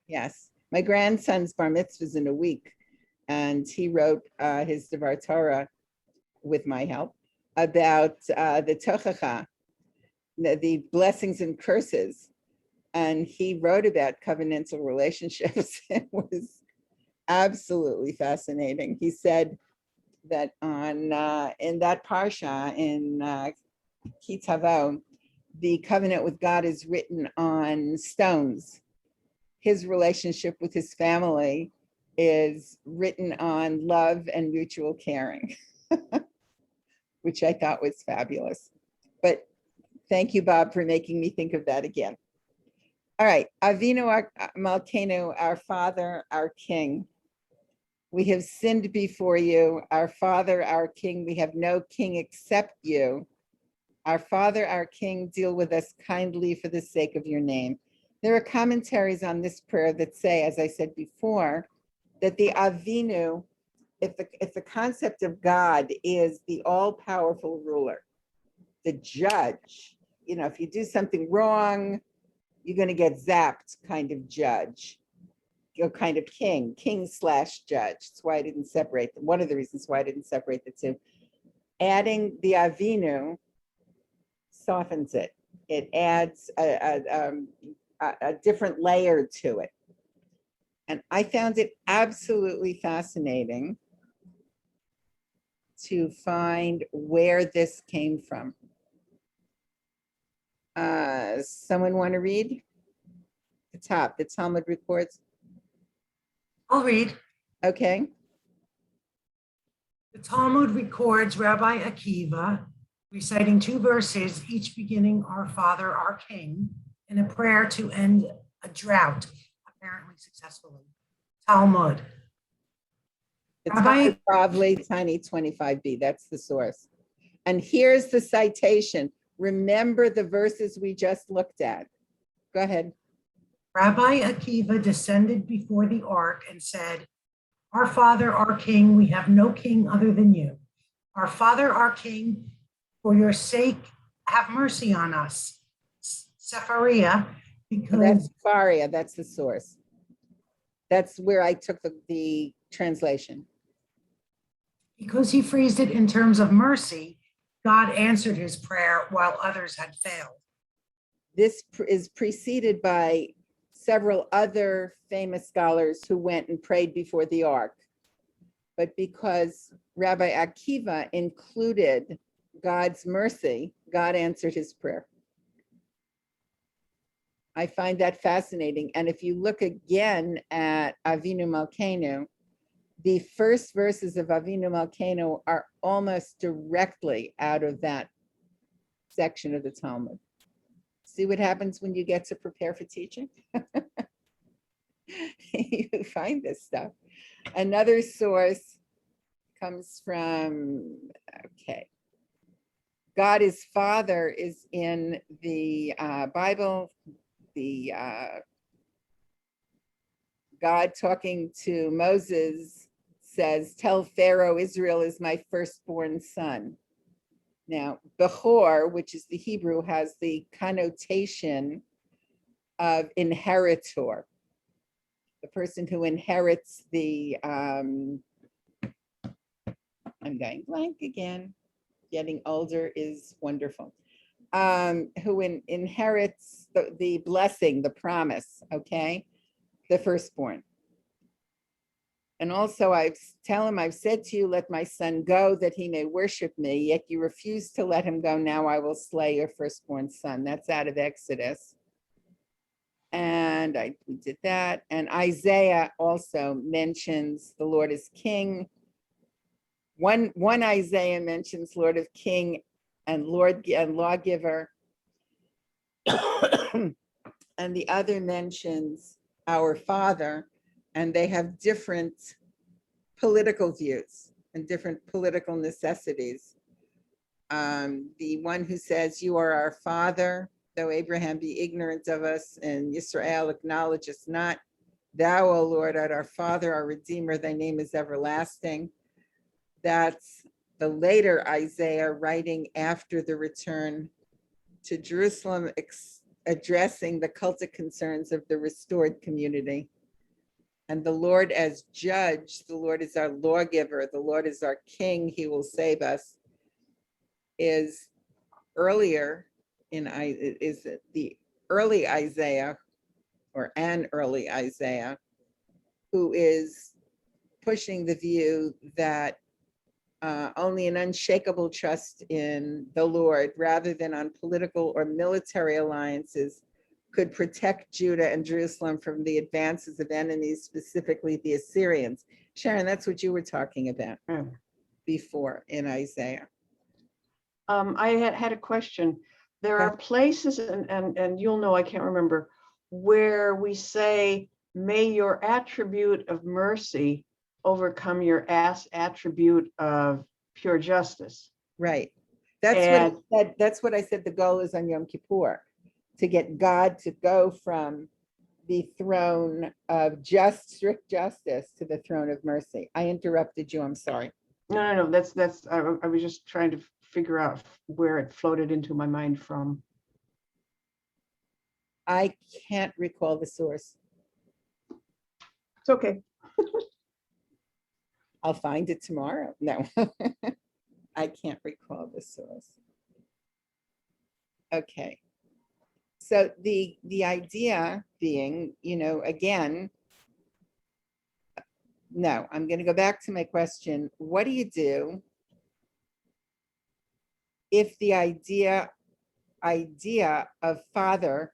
Yes, my grandson's bar mitzvah is in a week, and he wrote his Devar Torah with my help about the tochacha, the blessings and curses, and he wrote about covenantal relationships. It was absolutely fascinating. He said that in that parsha in Kitavo, the covenant with God is written on stones. His relationship with his family is written on love and mutual caring, which I thought was fabulous. But thank you, Bob, for making me think of that again. All right, Avinu Malkeinu, our Father, our King. We have sinned before you, our Father, our King. We have no king except you. Our Father, our King, deal with us kindly for the sake of your name. There are commentaries on this prayer that say, as I said before, that the Avinu, if the concept of God is the all-powerful ruler, the judge, you know, if you do something wrong, you're going to get zapped kind of judge, or kind of king/judge. That's why I didn't separate them. One of the reasons why I didn't separate the two. adding the Avinu softens it. It adds a different layer to it. And I found it absolutely fascinating to find where this came from. Someone want to read? The top, the Talmud records. I'll read. Okay. The Talmud records Rabbi Akiva reciting 2 verses, each beginning "Our Father, our King," in a prayer to end a drought, apparently successfully. Talmud. The Rabbi- Talmud probably tiny 25b, that's the source. And here's the citation. Remember the verses we just looked at. Go ahead. Rabbi Akiva descended before the ark and said, "Our Father, our King, we have no king other than you. Our Father, our King, for your sake, have mercy on us." Sephariah, Oh, that's because Faria, that's the source. That's where I took the translation. he phrased it in terms of mercy, God answered his prayer while others had failed. This is preceded by several other famous scholars who went and prayed before the ark. But because Rabbi Akiva included God's mercy, God answered his prayer. I find that fascinating. And if you look again at Avinu Malkeinu, the first verses of Avinu Malkeinu are almost directly out of that section of the Talmud. See what happens when you get to prepare for teaching? You find this stuff. Another source comes from, okay. God is Father is in the Bible. The God talking to Moses says, "Tell Pharaoh Israel is my firstborn son." Now, Bechor, which is the Hebrew, has the connotation of inheritor, the person who inherits the, I'm going blank again. Getting older is wonderful. Who inherits the blessing, the promise, okay? The firstborn. And also tell him, I've said to you, let my son go that he may worship me, yet you refuse to let him go. Now I will slay your firstborn son. That's out of Exodus. And we did that. And Isaiah also mentions the Lord is king. One Isaiah mentions Lord of king and Lord and lawgiver. And the other mentions our Father, and they have different political views and different political necessities. The one who says, "You are our Father, though Abraham be ignorant of us, and Israel acknowledge us not. Thou, O Lord, art our Father, our Redeemer, thy name is everlasting." That's the later Isaiah writing after the return to Jerusalem, addressing the cultic concerns of the restored community. And the Lord as judge, the Lord is our lawgiver, the Lord is our king, he will save us, is earlier is the early Isaiah, or an early Isaiah, who is pushing the view that only an unshakable trust in the Lord, rather than on political or military alliances, could protect Judah and Jerusalem from the advances of enemies, specifically the Assyrians. Sharon, that's what you were talking about before in Isaiah. I had a question. There are places, and you'll know, I can't remember, where we say, may your attribute of mercy overcome your attribute of pure justice. Right. That's what I said the goal is on Yom Kippur, to get God to go from the throne of strict justice to the throne of mercy. I interrupted you, I'm sorry. No, that's I was just trying to figure out where it floated into my mind from. I can't recall the source. It's okay. I'll find it tomorrow. No. I can't recall the source. Okay. So the idea being, again, no, I'm going to go back to my question. What do you do if the idea of father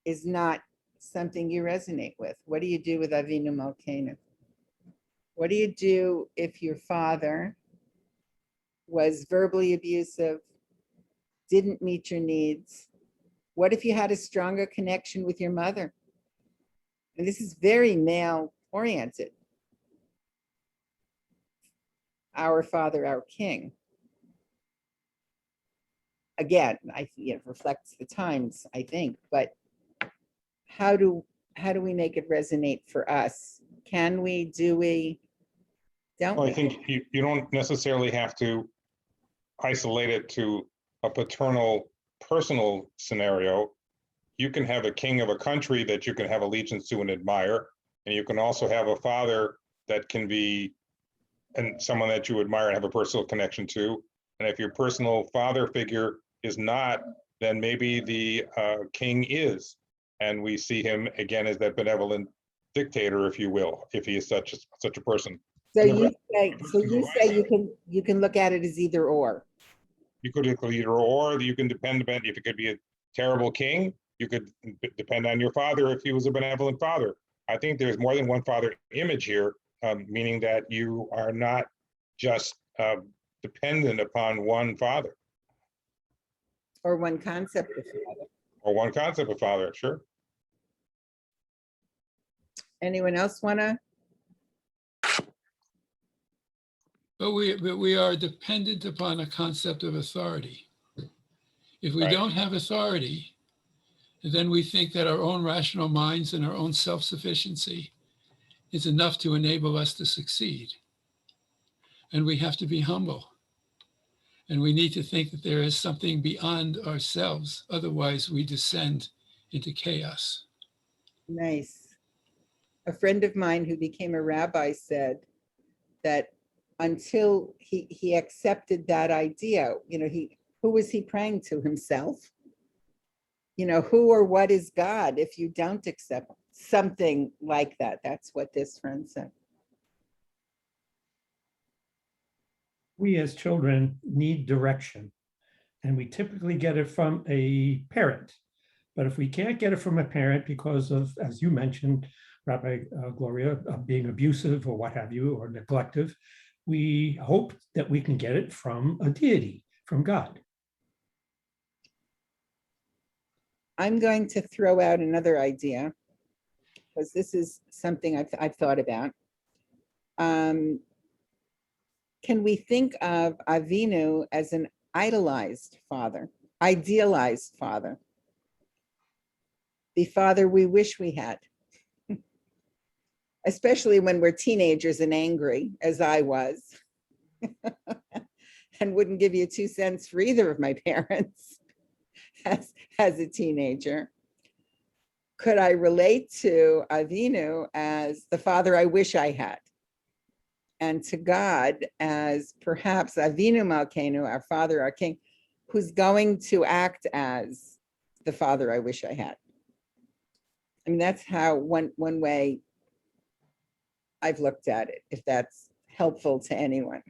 is not something you resonate with? What do you do with Avinu Malkeinu? What do you do if your father was verbally abusive, didn't meet your needs? What if you had a stronger connection with your mother? And this is very male oriented. Our Father, our King. Again, it reflects the times, I think, but how do we make it resonate for us? Can we, do we, don't Well, we? I think you don't necessarily have to isolate it to a paternal personal scenario. You can have a king of a country that you can have allegiance to and admire, and you can also have a father that can be and someone that you admire and have a personal connection to. And if your personal father figure is not, then maybe the king is. And we see him again as that benevolent dictator, if you will, if he is such a person. So you say you can look at it as either or. You could either or, you can depend if it could be a terrible king, you could depend on your father if he was a benevolent father. I think there's more than one father image here, meaning that you are not just dependent upon one father. Or one concept of father. Or one concept of father, sure. Anyone else wanna? But we are dependent upon a concept of authority. If we Right. don't have authority, then we think that our own rational minds and our own self-sufficiency is enough to enable us to succeed. And we have to be humble. And we need to think that there is something beyond ourselves. Otherwise, we descend into chaos. Nice. A friend of mine who became a rabbi said that until he accepted that idea, who was he praying to? Himself? Who or what is God if you don't accept something like that? That's what this friend said. We as children need direction, and we typically get it from a parent. But if we can't get it from a parent because of, as you mentioned, Rabbi Gloria, being abusive or what have you, or neglective, we hope that we can get it from a deity, from God. I'm going to throw out another idea because this is something I've thought about. Can we think of Avinu as an idolized father, idealized father? The father we wish we had, especially when we're teenagers and angry, as I was, and wouldn't give you 2 cents for either of my parents as a teenager. Could I relate to Avinu as the father I wish I had? And to God as perhaps Avinu Malkeinu, our Father, our King, who's going to act as the father I wish I had. I mean, that's how one way I've looked at it, if that's helpful to anyone.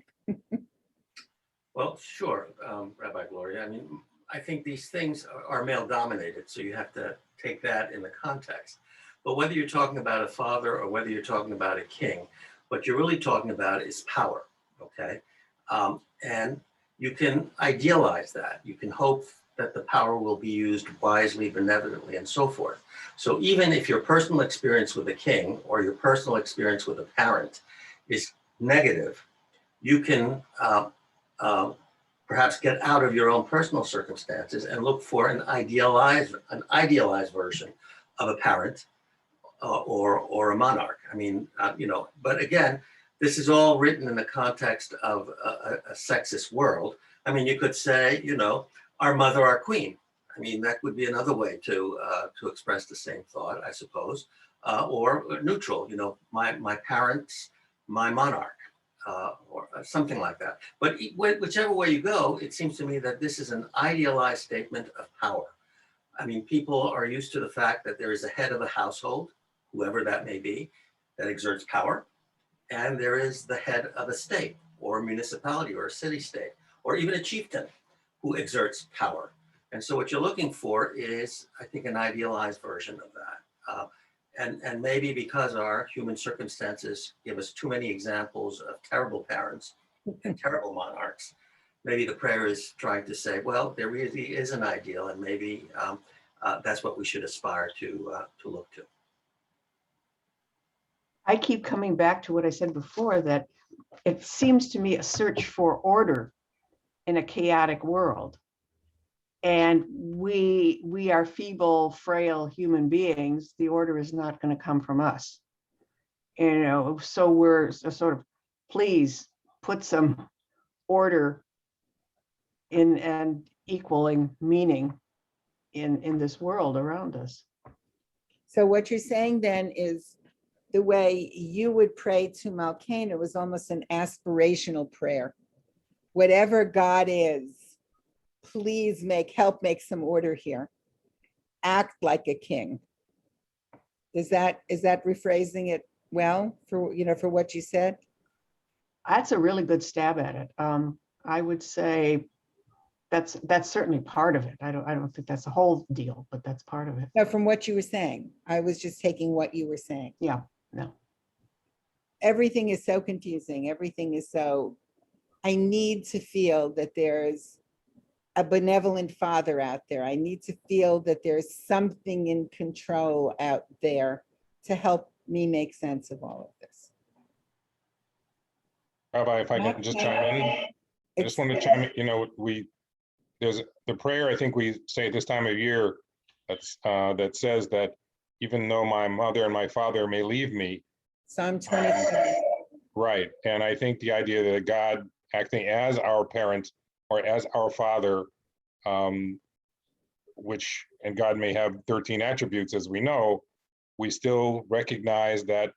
Well, sure, Rabbi Gloria. I mean, I think these things are male dominated, so you have to take that in the context. But whether you're talking about a father or whether you're talking about a king, what you're really talking about is power, okay? And you can idealize that. You can hope that the power will be used wisely, benevolently, and so forth. So even if your personal experience with a king or your personal experience with a parent is negative, you can perhaps get out of your own personal circumstances and look for an idealized version of a parent or a monarch. I mean, but again, this is all written in the context of a sexist world. I mean, you could say, our mother, our queen. I mean, that would be another way to express the same thought, I suppose, or neutral. My parents, my monarch. or something like that. But whichever way you go, it seems to me that this is an idealized statement of power. I mean, people are used to the fact that there is a head of a household, whoever that may be, that exerts power. And there is the head of a state or a municipality or a city state, or even a chieftain who exerts power. And so what you're looking for is, I think, an idealized version of that. And maybe because our human circumstances give us too many examples of terrible parents and terrible monarchs, maybe the prayer is trying to say, well, there really is an ideal, and maybe that's what we should aspire to look to. I keep coming back to what I said before, that it seems to me a search for order in a chaotic world. And we are feeble, frail human beings. The order is not going to come from us. You know, so we're sort of, please put some order in and equaling meaning in this world around us. So what you're saying then is the way you would pray to Malkena was almost an aspirational prayer. Whatever God is, please help make some order here. Act like a king. Is that rephrasing it well for what you said? That's a really good stab at it. I would say that's certainly part of it. I don't think that's the whole deal, but that's part of it. No, from what you were saying, I was just taking what you were saying. Yeah, no. Everything is so confusing. Everything is so, I need to feel that there's a benevolent father out there. I need to feel that there's something in control out there to help me make sense of all of this. Rabbi, if I can just chime in, I just want to chime in. You know, there's the prayer I think we say this time of year that says that even though my mother and my father may leave me. Psalm 27. Right, and I think the idea that God acting as our parent or as our father, and God may have 13 attributes, as we know, we still recognize that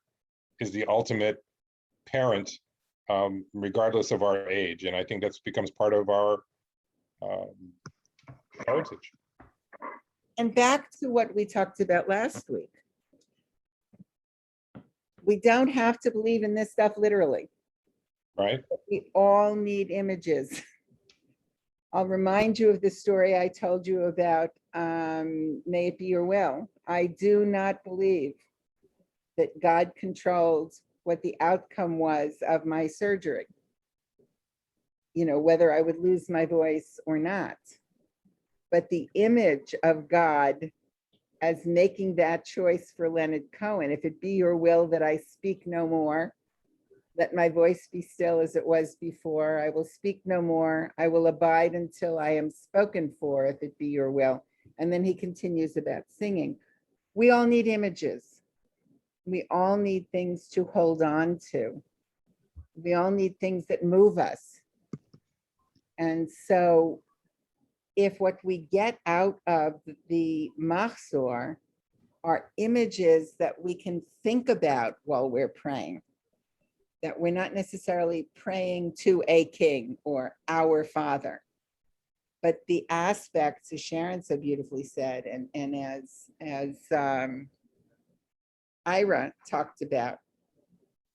is the ultimate parent, regardless of our age. And I think that becomes part of our heritage. And back to what we talked about last week. We don't have to believe in this stuff literally. Right. We all need images. I'll remind you of the story I told you about, May It Be Your Will. I do not believe that God controlled what the outcome was of my surgery, you know, whether I would lose my voice or not. But the image of God as making that choice for Leonard Cohen, if it be your will that I speak no more, let my voice be still as it was before. I will speak no more. I will abide until I am spoken for, if it be your will. And then he continues about singing. We all need images. We all need things to hold on to. We all need things that move us. And so if what we get out of the Mahzor are images that we can think about while we're praying, that we're not necessarily praying to a king or our father, but the aspects, as Sharon so beautifully said, and as Ira talked about,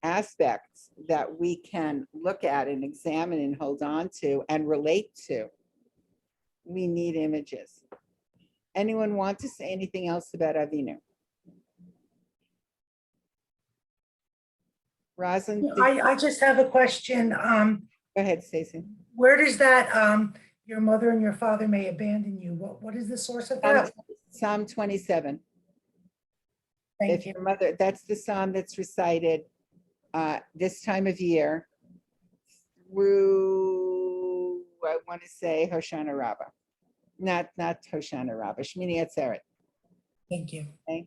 aspects that we can look at and examine and hold on to and relate to. We need images. Anyone want to say anything else about Avinu? Rosalind, I just have a question. go ahead, Stacey. Where does that, your mother and your father may abandon you? What is the source of that? Psalm 27. Thank If you. your mother, that's the psalm that's recited this time of year through, I want to say Hoshana Rabbah. Not Hoshana Rabbah, Shmini Atzeret. Thank you. Okay.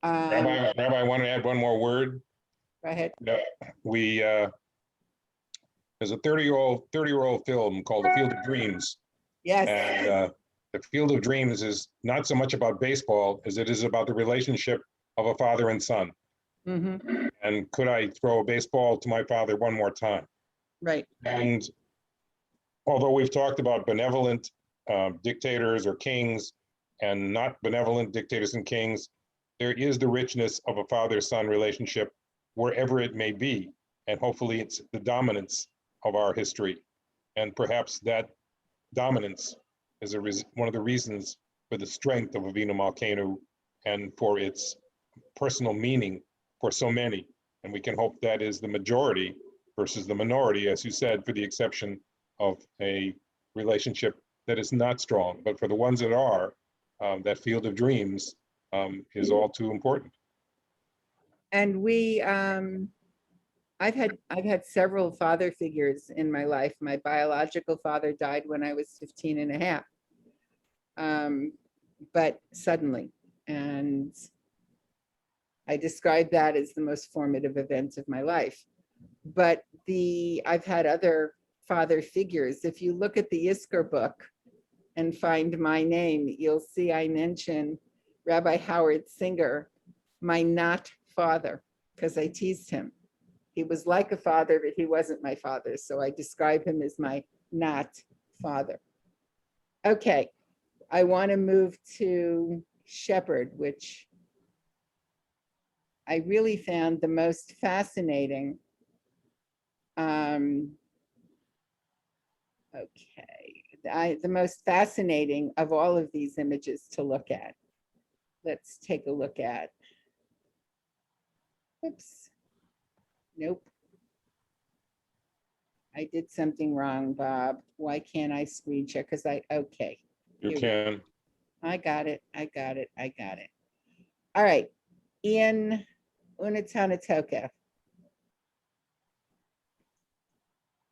Rabbi, I want to add one more word. Go ahead. We there's a 30-year-old film called The Field of Dreams. Yes. And The Field of Dreams is not so much about baseball as it is about the relationship of a father and son. Mhm. And could I throw a baseball to my father one more time? Right. And although we've talked about benevolent dictators or kings and not benevolent dictators and kings, there is the richness of a father-son relationship wherever it may be. And hopefully it's the dominance of our history. And perhaps that dominance is one of the reasons for the strength of Avinu Malkeinu and for its personal meaning for so many. And we can hope that is the majority versus the minority, as you said, for the exception of a relationship that is not strong. But for the ones that are, that field of dreams is all too important. And we, I've had several father figures in my life. My biological father died when I was 15 and a half, but suddenly. And I describe that as the most formative event of my life. But I've had other father figures. If you look at the Isker book and find my name, you'll see I mention Rabbi Howard Singer, my not father, because I teased him. He was like a father, but he wasn't my father. So I describe him as my not father. Okay, I want to move to shepherd, which I really found the most fascinating. The most fascinating of all of these images to look at. Let's take a look at. Oops. Nope. I did something wrong, Bob. Why can't I screen share? Because okay. You can. I got it. All right. In Anatana Toka.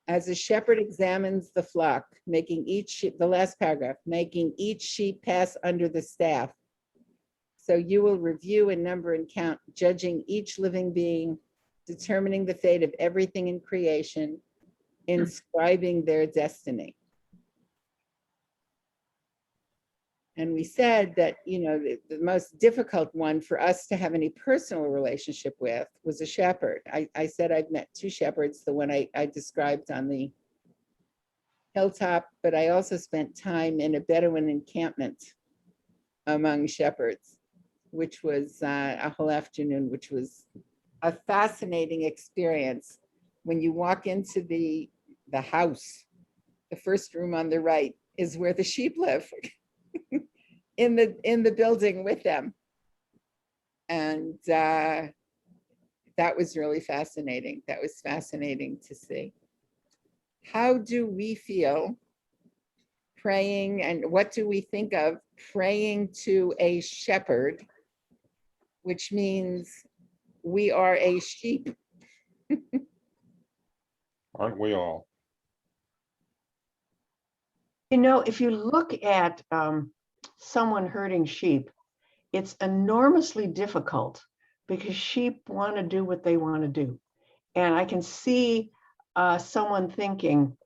As a shepherd examines the flock, making each, the last paragraph, making each sheep pass under the staff. So you will review and number and count, judging each living being, determining the fate of everything in creation, inscribing their destiny. And we said that, the most difficult one for us to have any personal relationship with was a shepherd. I said I've met two shepherds, the one I described on the hilltop, but I also spent time in a Bedouin encampment among shepherds, which was a whole afternoon, which was a fascinating experience. When you walk into the house, the first room on the right is where the sheep live. in the building with them. And that was really fascinating. That was fascinating to see. How do we feel praying, and what do we think of praying to a shepherd, which means we are a sheep? Aren't we all? If you look at someone herding sheep, it's enormously difficult because sheep want to do what they want to do. And I can see someone thinking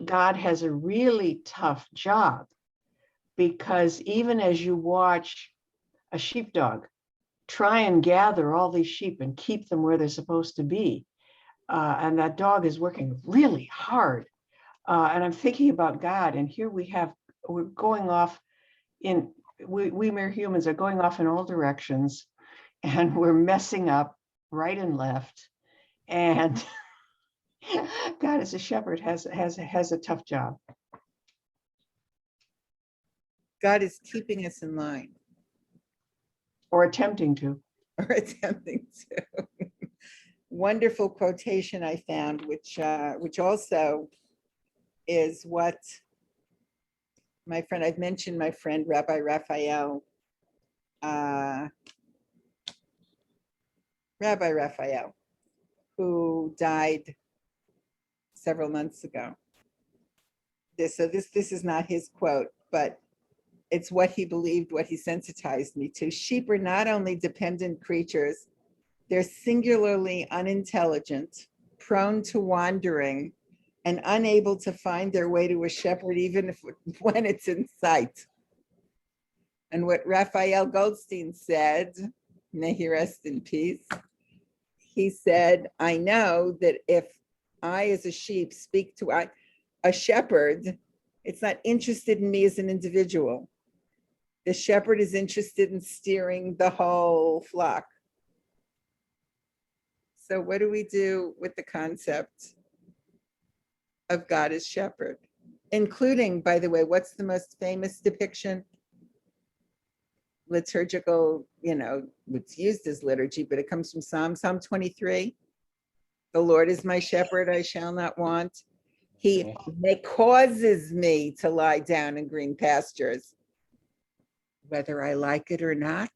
God has a really tough job, because even as you watch a sheepdog try and gather all these sheep and keep them where they're supposed to be, and that dog is working really hard. And I'm thinking about God, and here we're going off we mere humans are going off in all directions, and we're messing up right and left. And God as a shepherd has a tough job. God is keeping us in line. Or attempting to. Or attempting to. Wonderful quotation I found, which also is what my friend, I've mentioned my friend Rabbi Raphael, who died several months ago. This is not his quote, but it's what he believed, what he sensitized me to. Sheep are not only dependent creatures, they're singularly unintelligent, prone to wandering, and unable to find their way to a shepherd, even when it's in sight. And what Raphael Goldstein said, may he rest in peace, he said, I know that if I as a sheep speak to a shepherd, it's not interested in me as an individual. The shepherd is interested in steering the whole flock. So what do we do with the concept of God as shepherd? Including, by the way, what's the most famous depiction? Liturgical, it's used as liturgy, but it comes from Psalm 23. The Lord is my shepherd, I shall not want. He causes me to lie down in green pastures, whether I like it or not.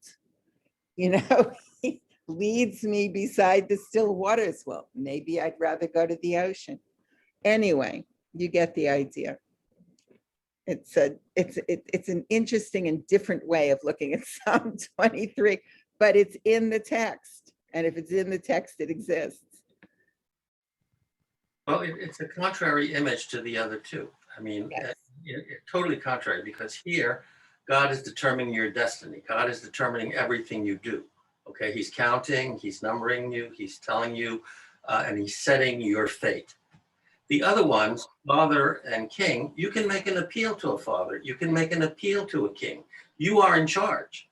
He leads me beside the still waters. Well, maybe I'd rather go to the ocean. Anyway, you get the idea. It's an interesting and different way of looking at Psalm 23, but it's in the text. And if it's in the text, it exists. Well, it's a contrary image to the other two. I mean, Yes. totally contrary, because here, God is determining your destiny. God is determining everything you do. Okay, he's counting, he's numbering you, he's telling you, and he's setting your fate. The other ones, father and king, you can make an appeal to a father. You can make an appeal to a king. You are in charge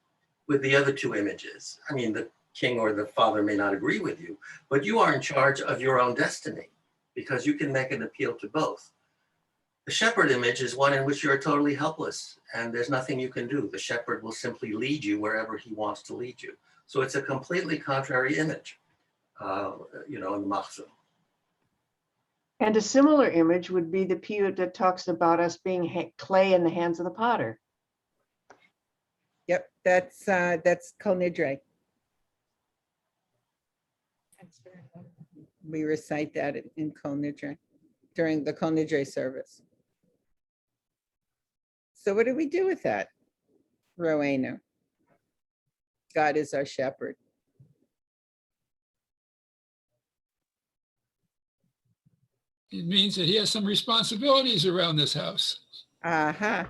with the other two images. I mean, the king or the father may not agree with you, but you are in charge of your own destiny because you can make an appeal to both. The shepherd image is one in which you're totally helpless and there's nothing you can do. The shepherd will simply lead you wherever he wants to lead you. So it's a completely contrary image, in the Mahzor. And a similar image would be the piyut that talks about us being clay in the hands of the potter. Yep, that's Kol Nidre. We recite that in Kol Nidre during the Kol Nidre service. So what do we do with that? Roenu. God is our shepherd. It means that he has some responsibilities around this house. Uh-huh.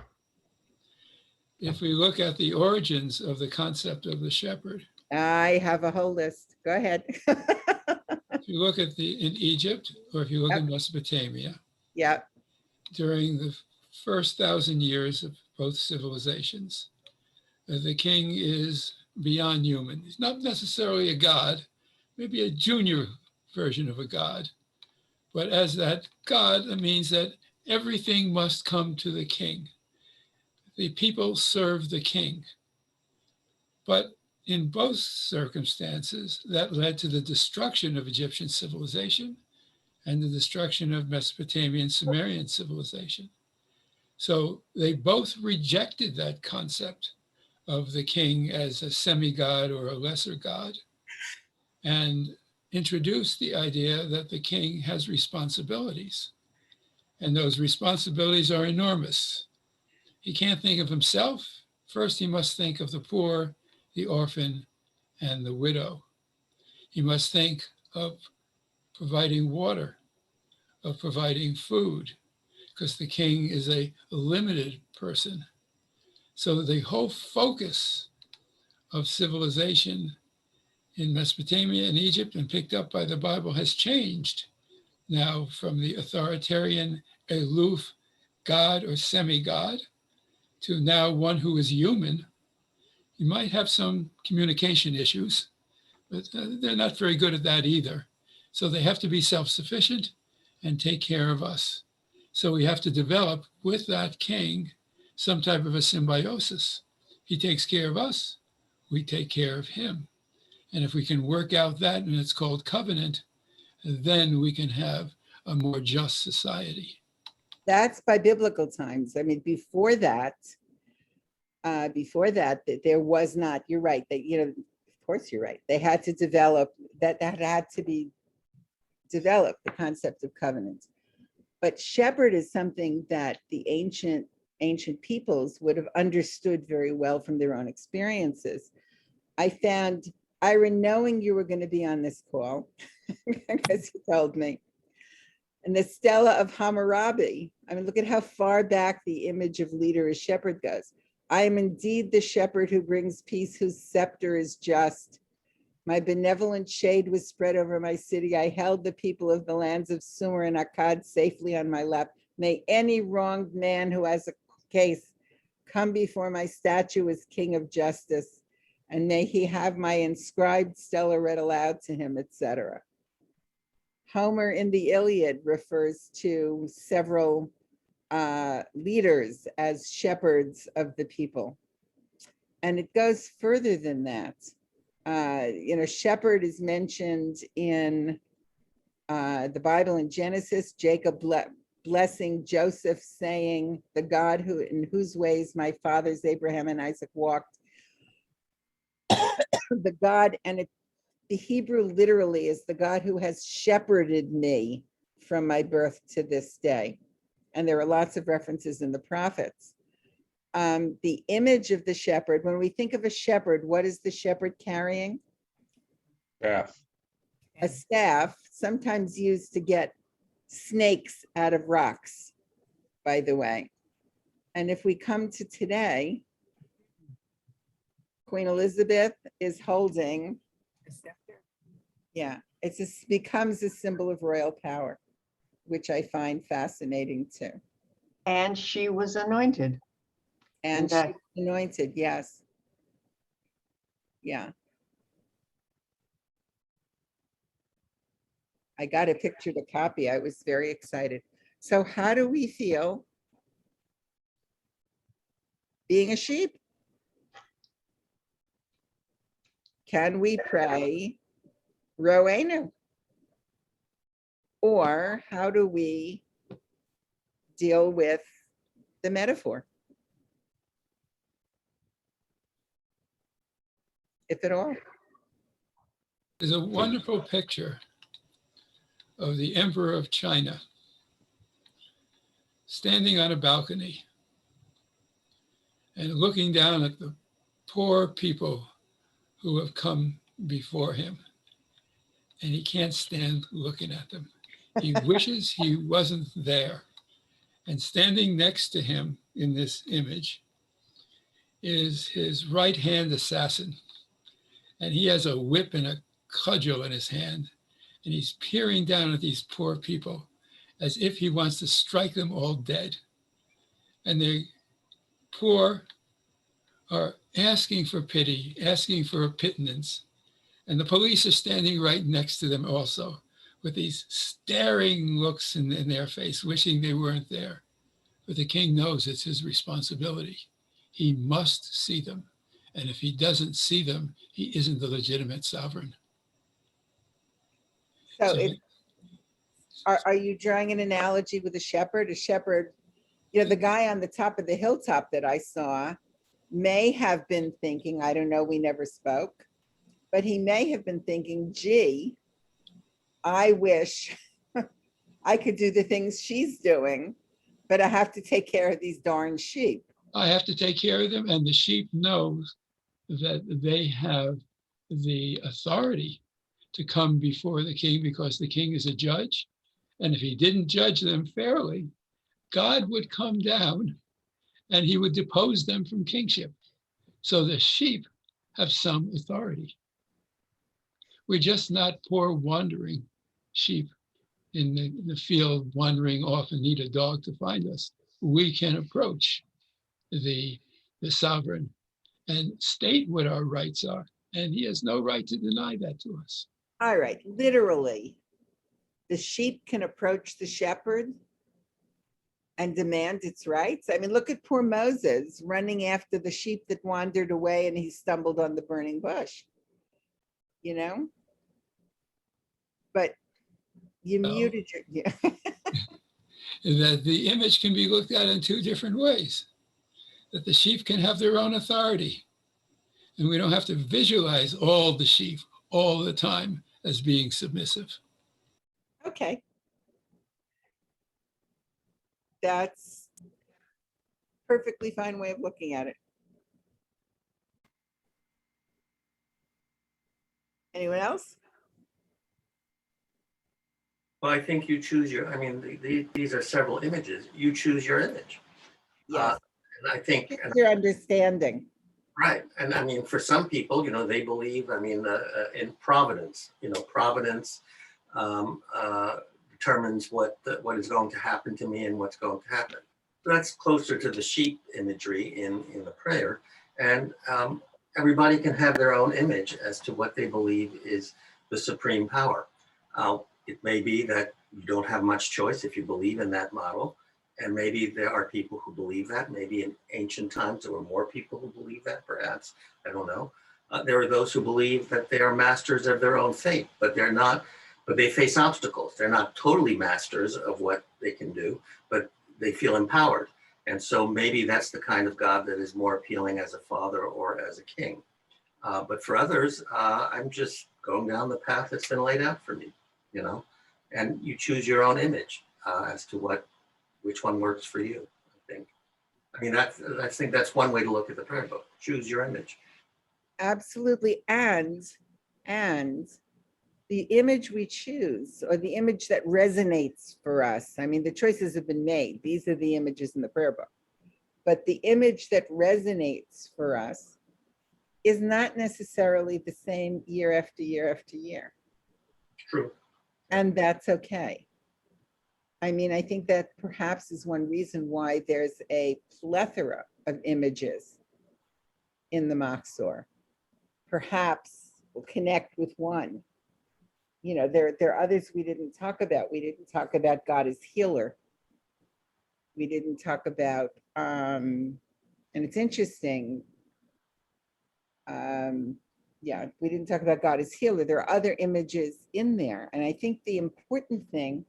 If we look at the origins of the concept of the shepherd, I have a whole list. Go ahead. if you look at in Egypt, or if you look Yep. in Mesopotamia, Yeah. during the first 1,000 years of both civilizations, the king is beyond human. He's not necessarily a god, maybe a junior version of a god. But as that God, it means that everything must come to the king. The people serve the king. But in both circumstances, that led to the destruction of Egyptian civilization and the destruction of Mesopotamian Sumerian civilization. So they both rejected that concept of the king as a semi-god or a lesser god, and introduced the idea that the king has responsibilities. And those responsibilities are enormous. He can't think of himself. First, he must think of the poor, the orphan, and the widow. He must think of providing water, of providing food, because the king is a limited person. So the whole focus of civilization in Mesopotamia and Egypt, and picked up by the Bible, has changed now from the authoritarian, aloof God or semi-God to now one who is human. You might have some communication issues, but they're not very good at that either. So they have to be self-sufficient and take care of us. So we have to develop with that king some type of a symbiosis. He takes care of us, we take care of him. And if we can work out that, and it's called covenant, then we can have a more just society. That's by biblical times. I mean, before that, there was not, you're right, that, of course you're right. They had to develop, that had to be developed, the concept of covenant. But shepherd is something that the ancient peoples would have understood very well from their own experiences. I found, Ira, knowing you were going to be on this call, because you told me, and the Stela of Hammurabi, I mean, look at how far back the image of leader as shepherd goes. I am indeed the shepherd who brings peace, whose scepter is just. My benevolent shade was spread over my city. I held the people of the lands of Sumer and Akkad safely on my lap. May any wronged man who has a case come before my statue as king of justice, and may he have my inscribed stela read aloud to him, etc. Homer in the Iliad refers to several leaders as shepherds of the people. And it goes further than that. Shepherd is mentioned in the Bible in Genesis, Jacob blessing Joseph, saying, the God in whose ways my fathers Abraham and Isaac walked. The God, and the Hebrew literally is the God who has shepherded me from my birth to this day. And there are lots of references in the prophets. The image of the shepherd, when we think of a shepherd, what is the shepherd carrying? Staff. A staff, sometimes used to get snakes out of rocks, by the way. And if we come to today, Queen Elizabeth is holding, becomes a symbol of royal power, which I find fascinating too. And she was anointed. And she's anointed, yes. Yeah. I got a picture to copy. I was very excited. So how do we feel being a sheep? Can we pray Roenu? Or how do we deal with the metaphor? If at all. There's a wonderful picture of the Emperor of China standing on a balcony and looking down at the poor people who have come before him. And he can't stand looking at them. He wishes he wasn't there. And standing next to him in this image is his right-hand assassin. And he has a whip and a cudgel in his hand. And he's peering down at these poor people as if he wants to strike them all dead. And the poor are asking for pity, asking for a pittance. And the police are standing right next to them also with these staring looks in their face, wishing they weren't there. But the king knows it's his responsibility. He must see them. And if he doesn't see them, he isn't the legitimate sovereign. So are you drawing an analogy with a shepherd? A shepherd, the guy on the top of the hilltop that I saw may have been thinking, I don't know, we never spoke, but he may have been thinking, gee, I wish I could do the things she's doing, but I have to take care of these darn sheep. I have to take care of them, and the sheep knows that they have the authority to come before the king because the king is a judge. And if he didn't judge them fairly, God would come down and he would depose them from kingship. So the sheep have some authority. We're just not poor wandering sheep in the field wandering off and need a dog to find us. We can approach the sovereign and state what our rights are. And he has no right to deny that to us. All right, literally, the sheep can approach the shepherd and demand its rights. I mean, look at poor Moses running after the sheep that wandered away and he stumbled on the burning bush, But you muted your, That the image can be looked at in two different ways. That the sheep can have their own authority. And we don't have to visualize all the sheep all the time as being submissive. Okay. That's perfectly fine way of looking at it. Anyone else? Well, I think you choose these are several images. You choose your image. Yes. And I think Your understanding. Right. And I mean, for some people, they believe, in providence. Providence determines what is going to happen to me and what's going to happen. So that's closer to the sheep imagery in the prayer. And everybody can have their own image as to what they believe is the supreme power. It may be that you don't have much choice if you believe in that model. And maybe there are people who believe that. Maybe in ancient times, there were more people who believe that, perhaps. I don't know. There are those who believe that they are masters of their own fate, but they're not, but they face obstacles. They're not totally masters of what they can do, but they feel empowered. And so maybe that's the kind of God that is more appealing as a father or as a king. But for others, I'm just going down the path that's been laid out for me, and you choose your own image as to which one works for you, I think. I think that's one way to look at the prayer book. Choose your image. Absolutely. And the image we choose, or the image that resonates for us. The choices have been made. These are the images in the prayer book. But the image that resonates for us is not necessarily the same year after year after year. True. And that's okay. I think that perhaps is one reason why there's a plethora of images in the Mahzor. Perhaps we'll connect with one. There are others we didn't talk about. We didn't talk about God as healer. We didn't talk about, and it's interesting. We didn't talk about God as healer. There are other images in there. And I think the important thing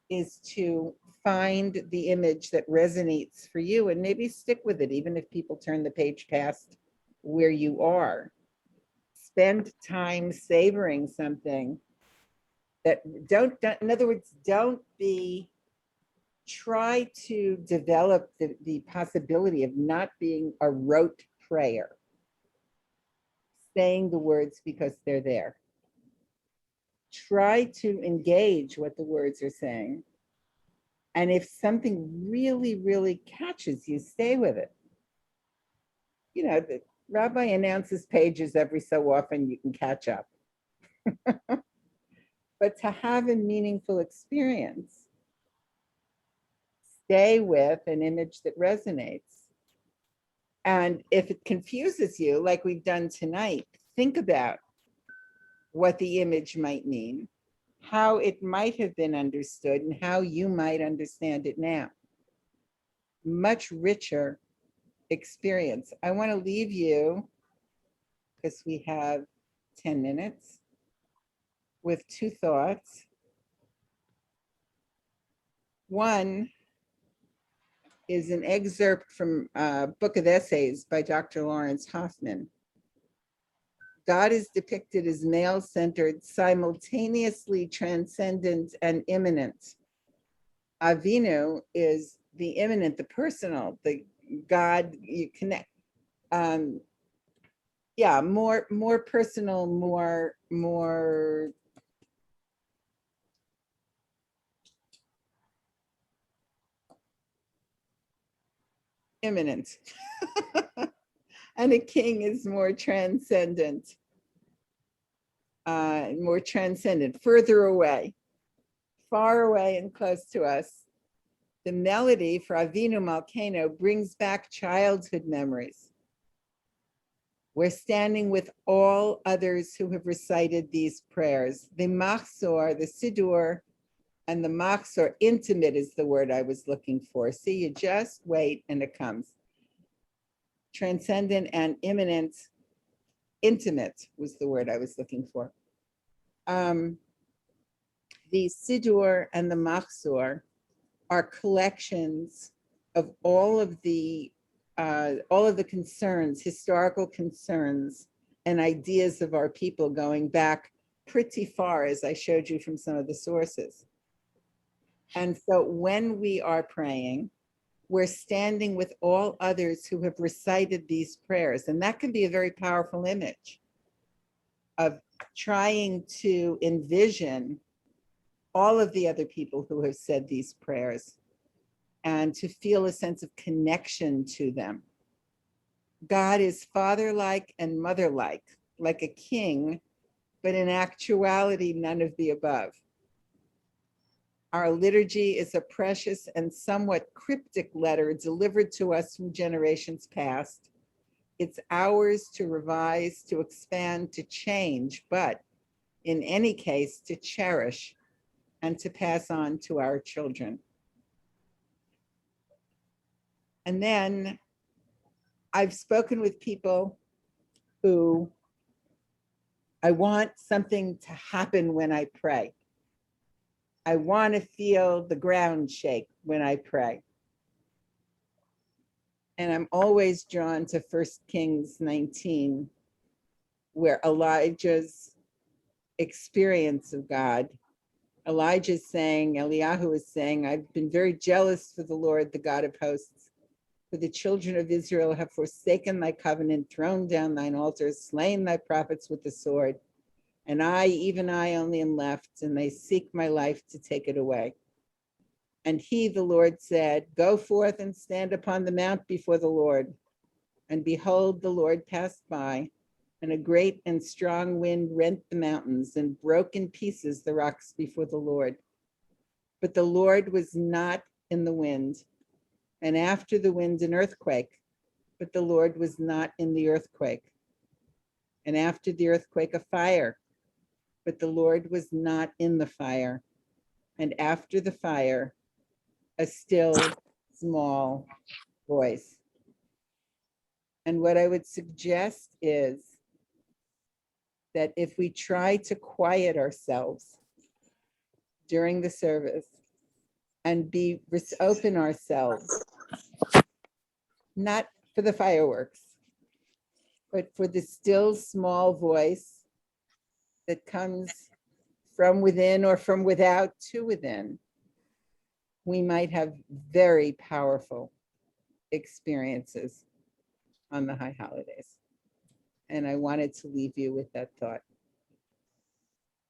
is to find the image that resonates for you and maybe stick with it, even if people turn the page past where you are. Spend time savoring something that in other words, try to develop the possibility of not being a rote prayer, saying the words because they're there. Try to engage what the words are saying. And if something really, really catches you, stay with it. The rabbi announces pages every so often, you can catch up. But to have a meaningful experience, stay with an image that resonates. And if it confuses you, like we've done tonight, think about what the image might mean, how it might have been understood, and how you might understand it now. Much richer experience. I want to leave you, because we have 10 minutes, with two thoughts. One is an excerpt from a book of essays by Dr. Lawrence Hoffman. God is depicted as male-centered, simultaneously transcendent and immanent. Avinu is the immanent, the personal, the God you connect. More personal, more immanent. And a king is more transcendent, further away, far away and close to us. The melody for Avinu Malkeinu brings back childhood memories. We're standing with all others who have recited these prayers. The Mahzor, the Siddur, and the Mahzor, intimate is the word I was looking for. See, you just wait and it comes. Transcendent and immanent, intimate was the word I was looking for. The Siddur and the Mahzor are collections of all of the concerns, historical concerns and ideas of our people going back pretty far, as I showed you from some of the sources. And so when we are praying, we're standing with all others who have recited these prayers. And that can be a very powerful image of trying to envision all of the other people who have said these prayers and to feel a sense of connection to them. God is father-like and mother-like, like a king, but in actuality, none of the above. Our liturgy is a precious and somewhat cryptic letter delivered to us from generations past. It's ours to revise, to expand, to change, but in any case, to cherish and to pass on to our children. And then I've spoken with people who I want something to happen when I pray. I want to feel the ground shake when I pray. And I'm always drawn to 1 Kings 19, where Elijah's experience of God, Elijah's saying, Eliyahu is saying, I've been very jealous for the Lord, the God of hosts. For the children of Israel have forsaken thy covenant, thrown down thine altars, slain thy prophets with the sword. And I, even I only am left, and they seek my life to take it away. And he, the Lord, said, go forth and stand upon the mount before the Lord. And behold, the Lord passed by, and a great and strong wind rent the mountains and broke in pieces the rocks before the Lord. But the Lord was not in the wind. And after the wind, an earthquake, but the Lord was not in the earthquake. And after the earthquake, a fire, but the Lord was not in the fire. And after the fire, a still small voice. And what I would suggest is that if we try to quiet ourselves during the service and open ourselves, not for the fireworks, but for the still small voice that comes from within or from without to within, we might have very powerful experiences on the high holidays. And I wanted to leave you with that thought.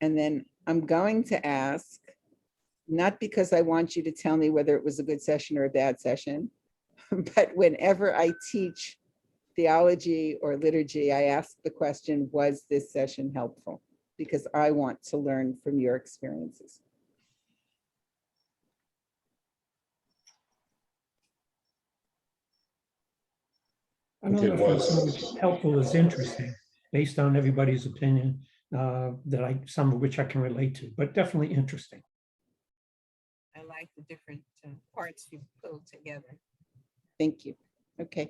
And then I'm going to ask, not because I want you to tell me whether it was a good session or a bad session, but whenever I teach theology or liturgy, I ask the question, was this session helpful? Because I want to learn from your experiences. I don't know if it was so much helpful as interesting, based on everybody's opinion, some of which I can relate to, but definitely interesting. I like the different parts you pulled together. Thank you. Okay.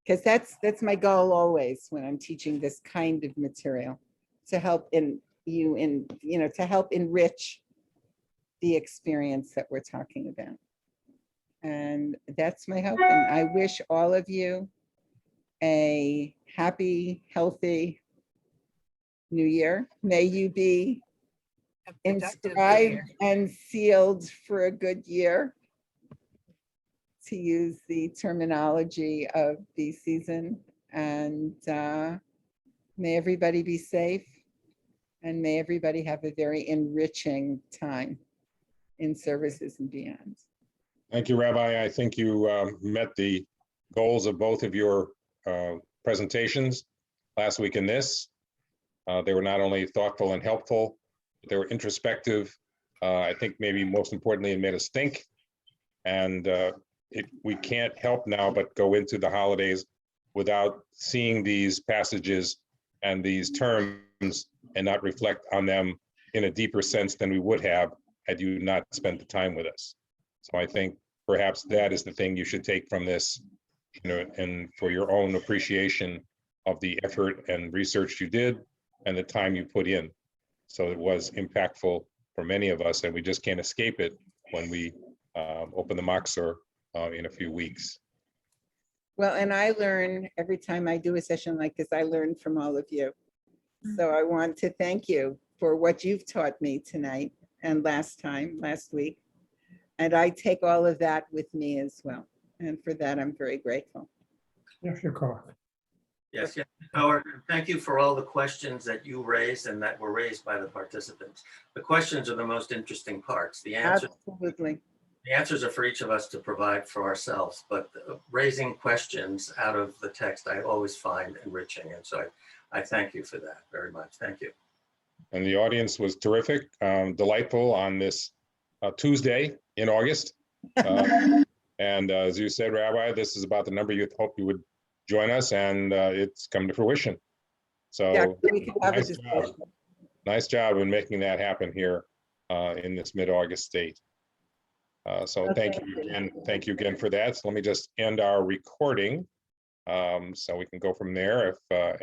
Because that's my goal always when I'm teaching this kind of material, to help to help enrich the experience that we're talking about. And that's my hope. And I wish all of you a happy, healthy new year. May you be inscribed and sealed for a good year, to use the terminology of the season. And may everybody be safe, and may everybody have a very enriching time in services and beyond. Thank you, Rabbi. I think you met the goals of both of your presentations last week and this. They were not only thoughtful and helpful, but they were introspective. I think maybe most importantly, it made us think. And we can't help now but go into the holidays without seeing these passages and these terms and not reflect on them in a deeper sense than we would have had you not spent the time with us. So I think perhaps that is the thing you should take from this, and for your own appreciation of the effort and research you did and the time you put in. So it was impactful for many of us, and we just can't escape it when we open the Mahzor in a few weeks. Well, and I learn every time I do a session like this, I learn from all of you. So I want to thank you for what you've taught me tonight and last week. And I take all of that with me as well. And for that, I'm very grateful. Yes, your call. Yes, Howard, thank you for all the questions that you raised and that were raised by the participants. The questions are the most interesting parts. The answers Absolutely. The answers are for each of us to provide for ourselves, but raising questions out of the text I always find enriching. And so I thank you for that very much. Thank you. And the audience was terrific, delightful on this Tuesday in August. And as you said, Rabbi, this is about the number you hoped you would join us, and it's come to fruition. Yeah, So we can have a nice job. discussion. Nice job in making that happen here in this mid-August state. So thank you again for that. So let me just end our recording so we can go from there if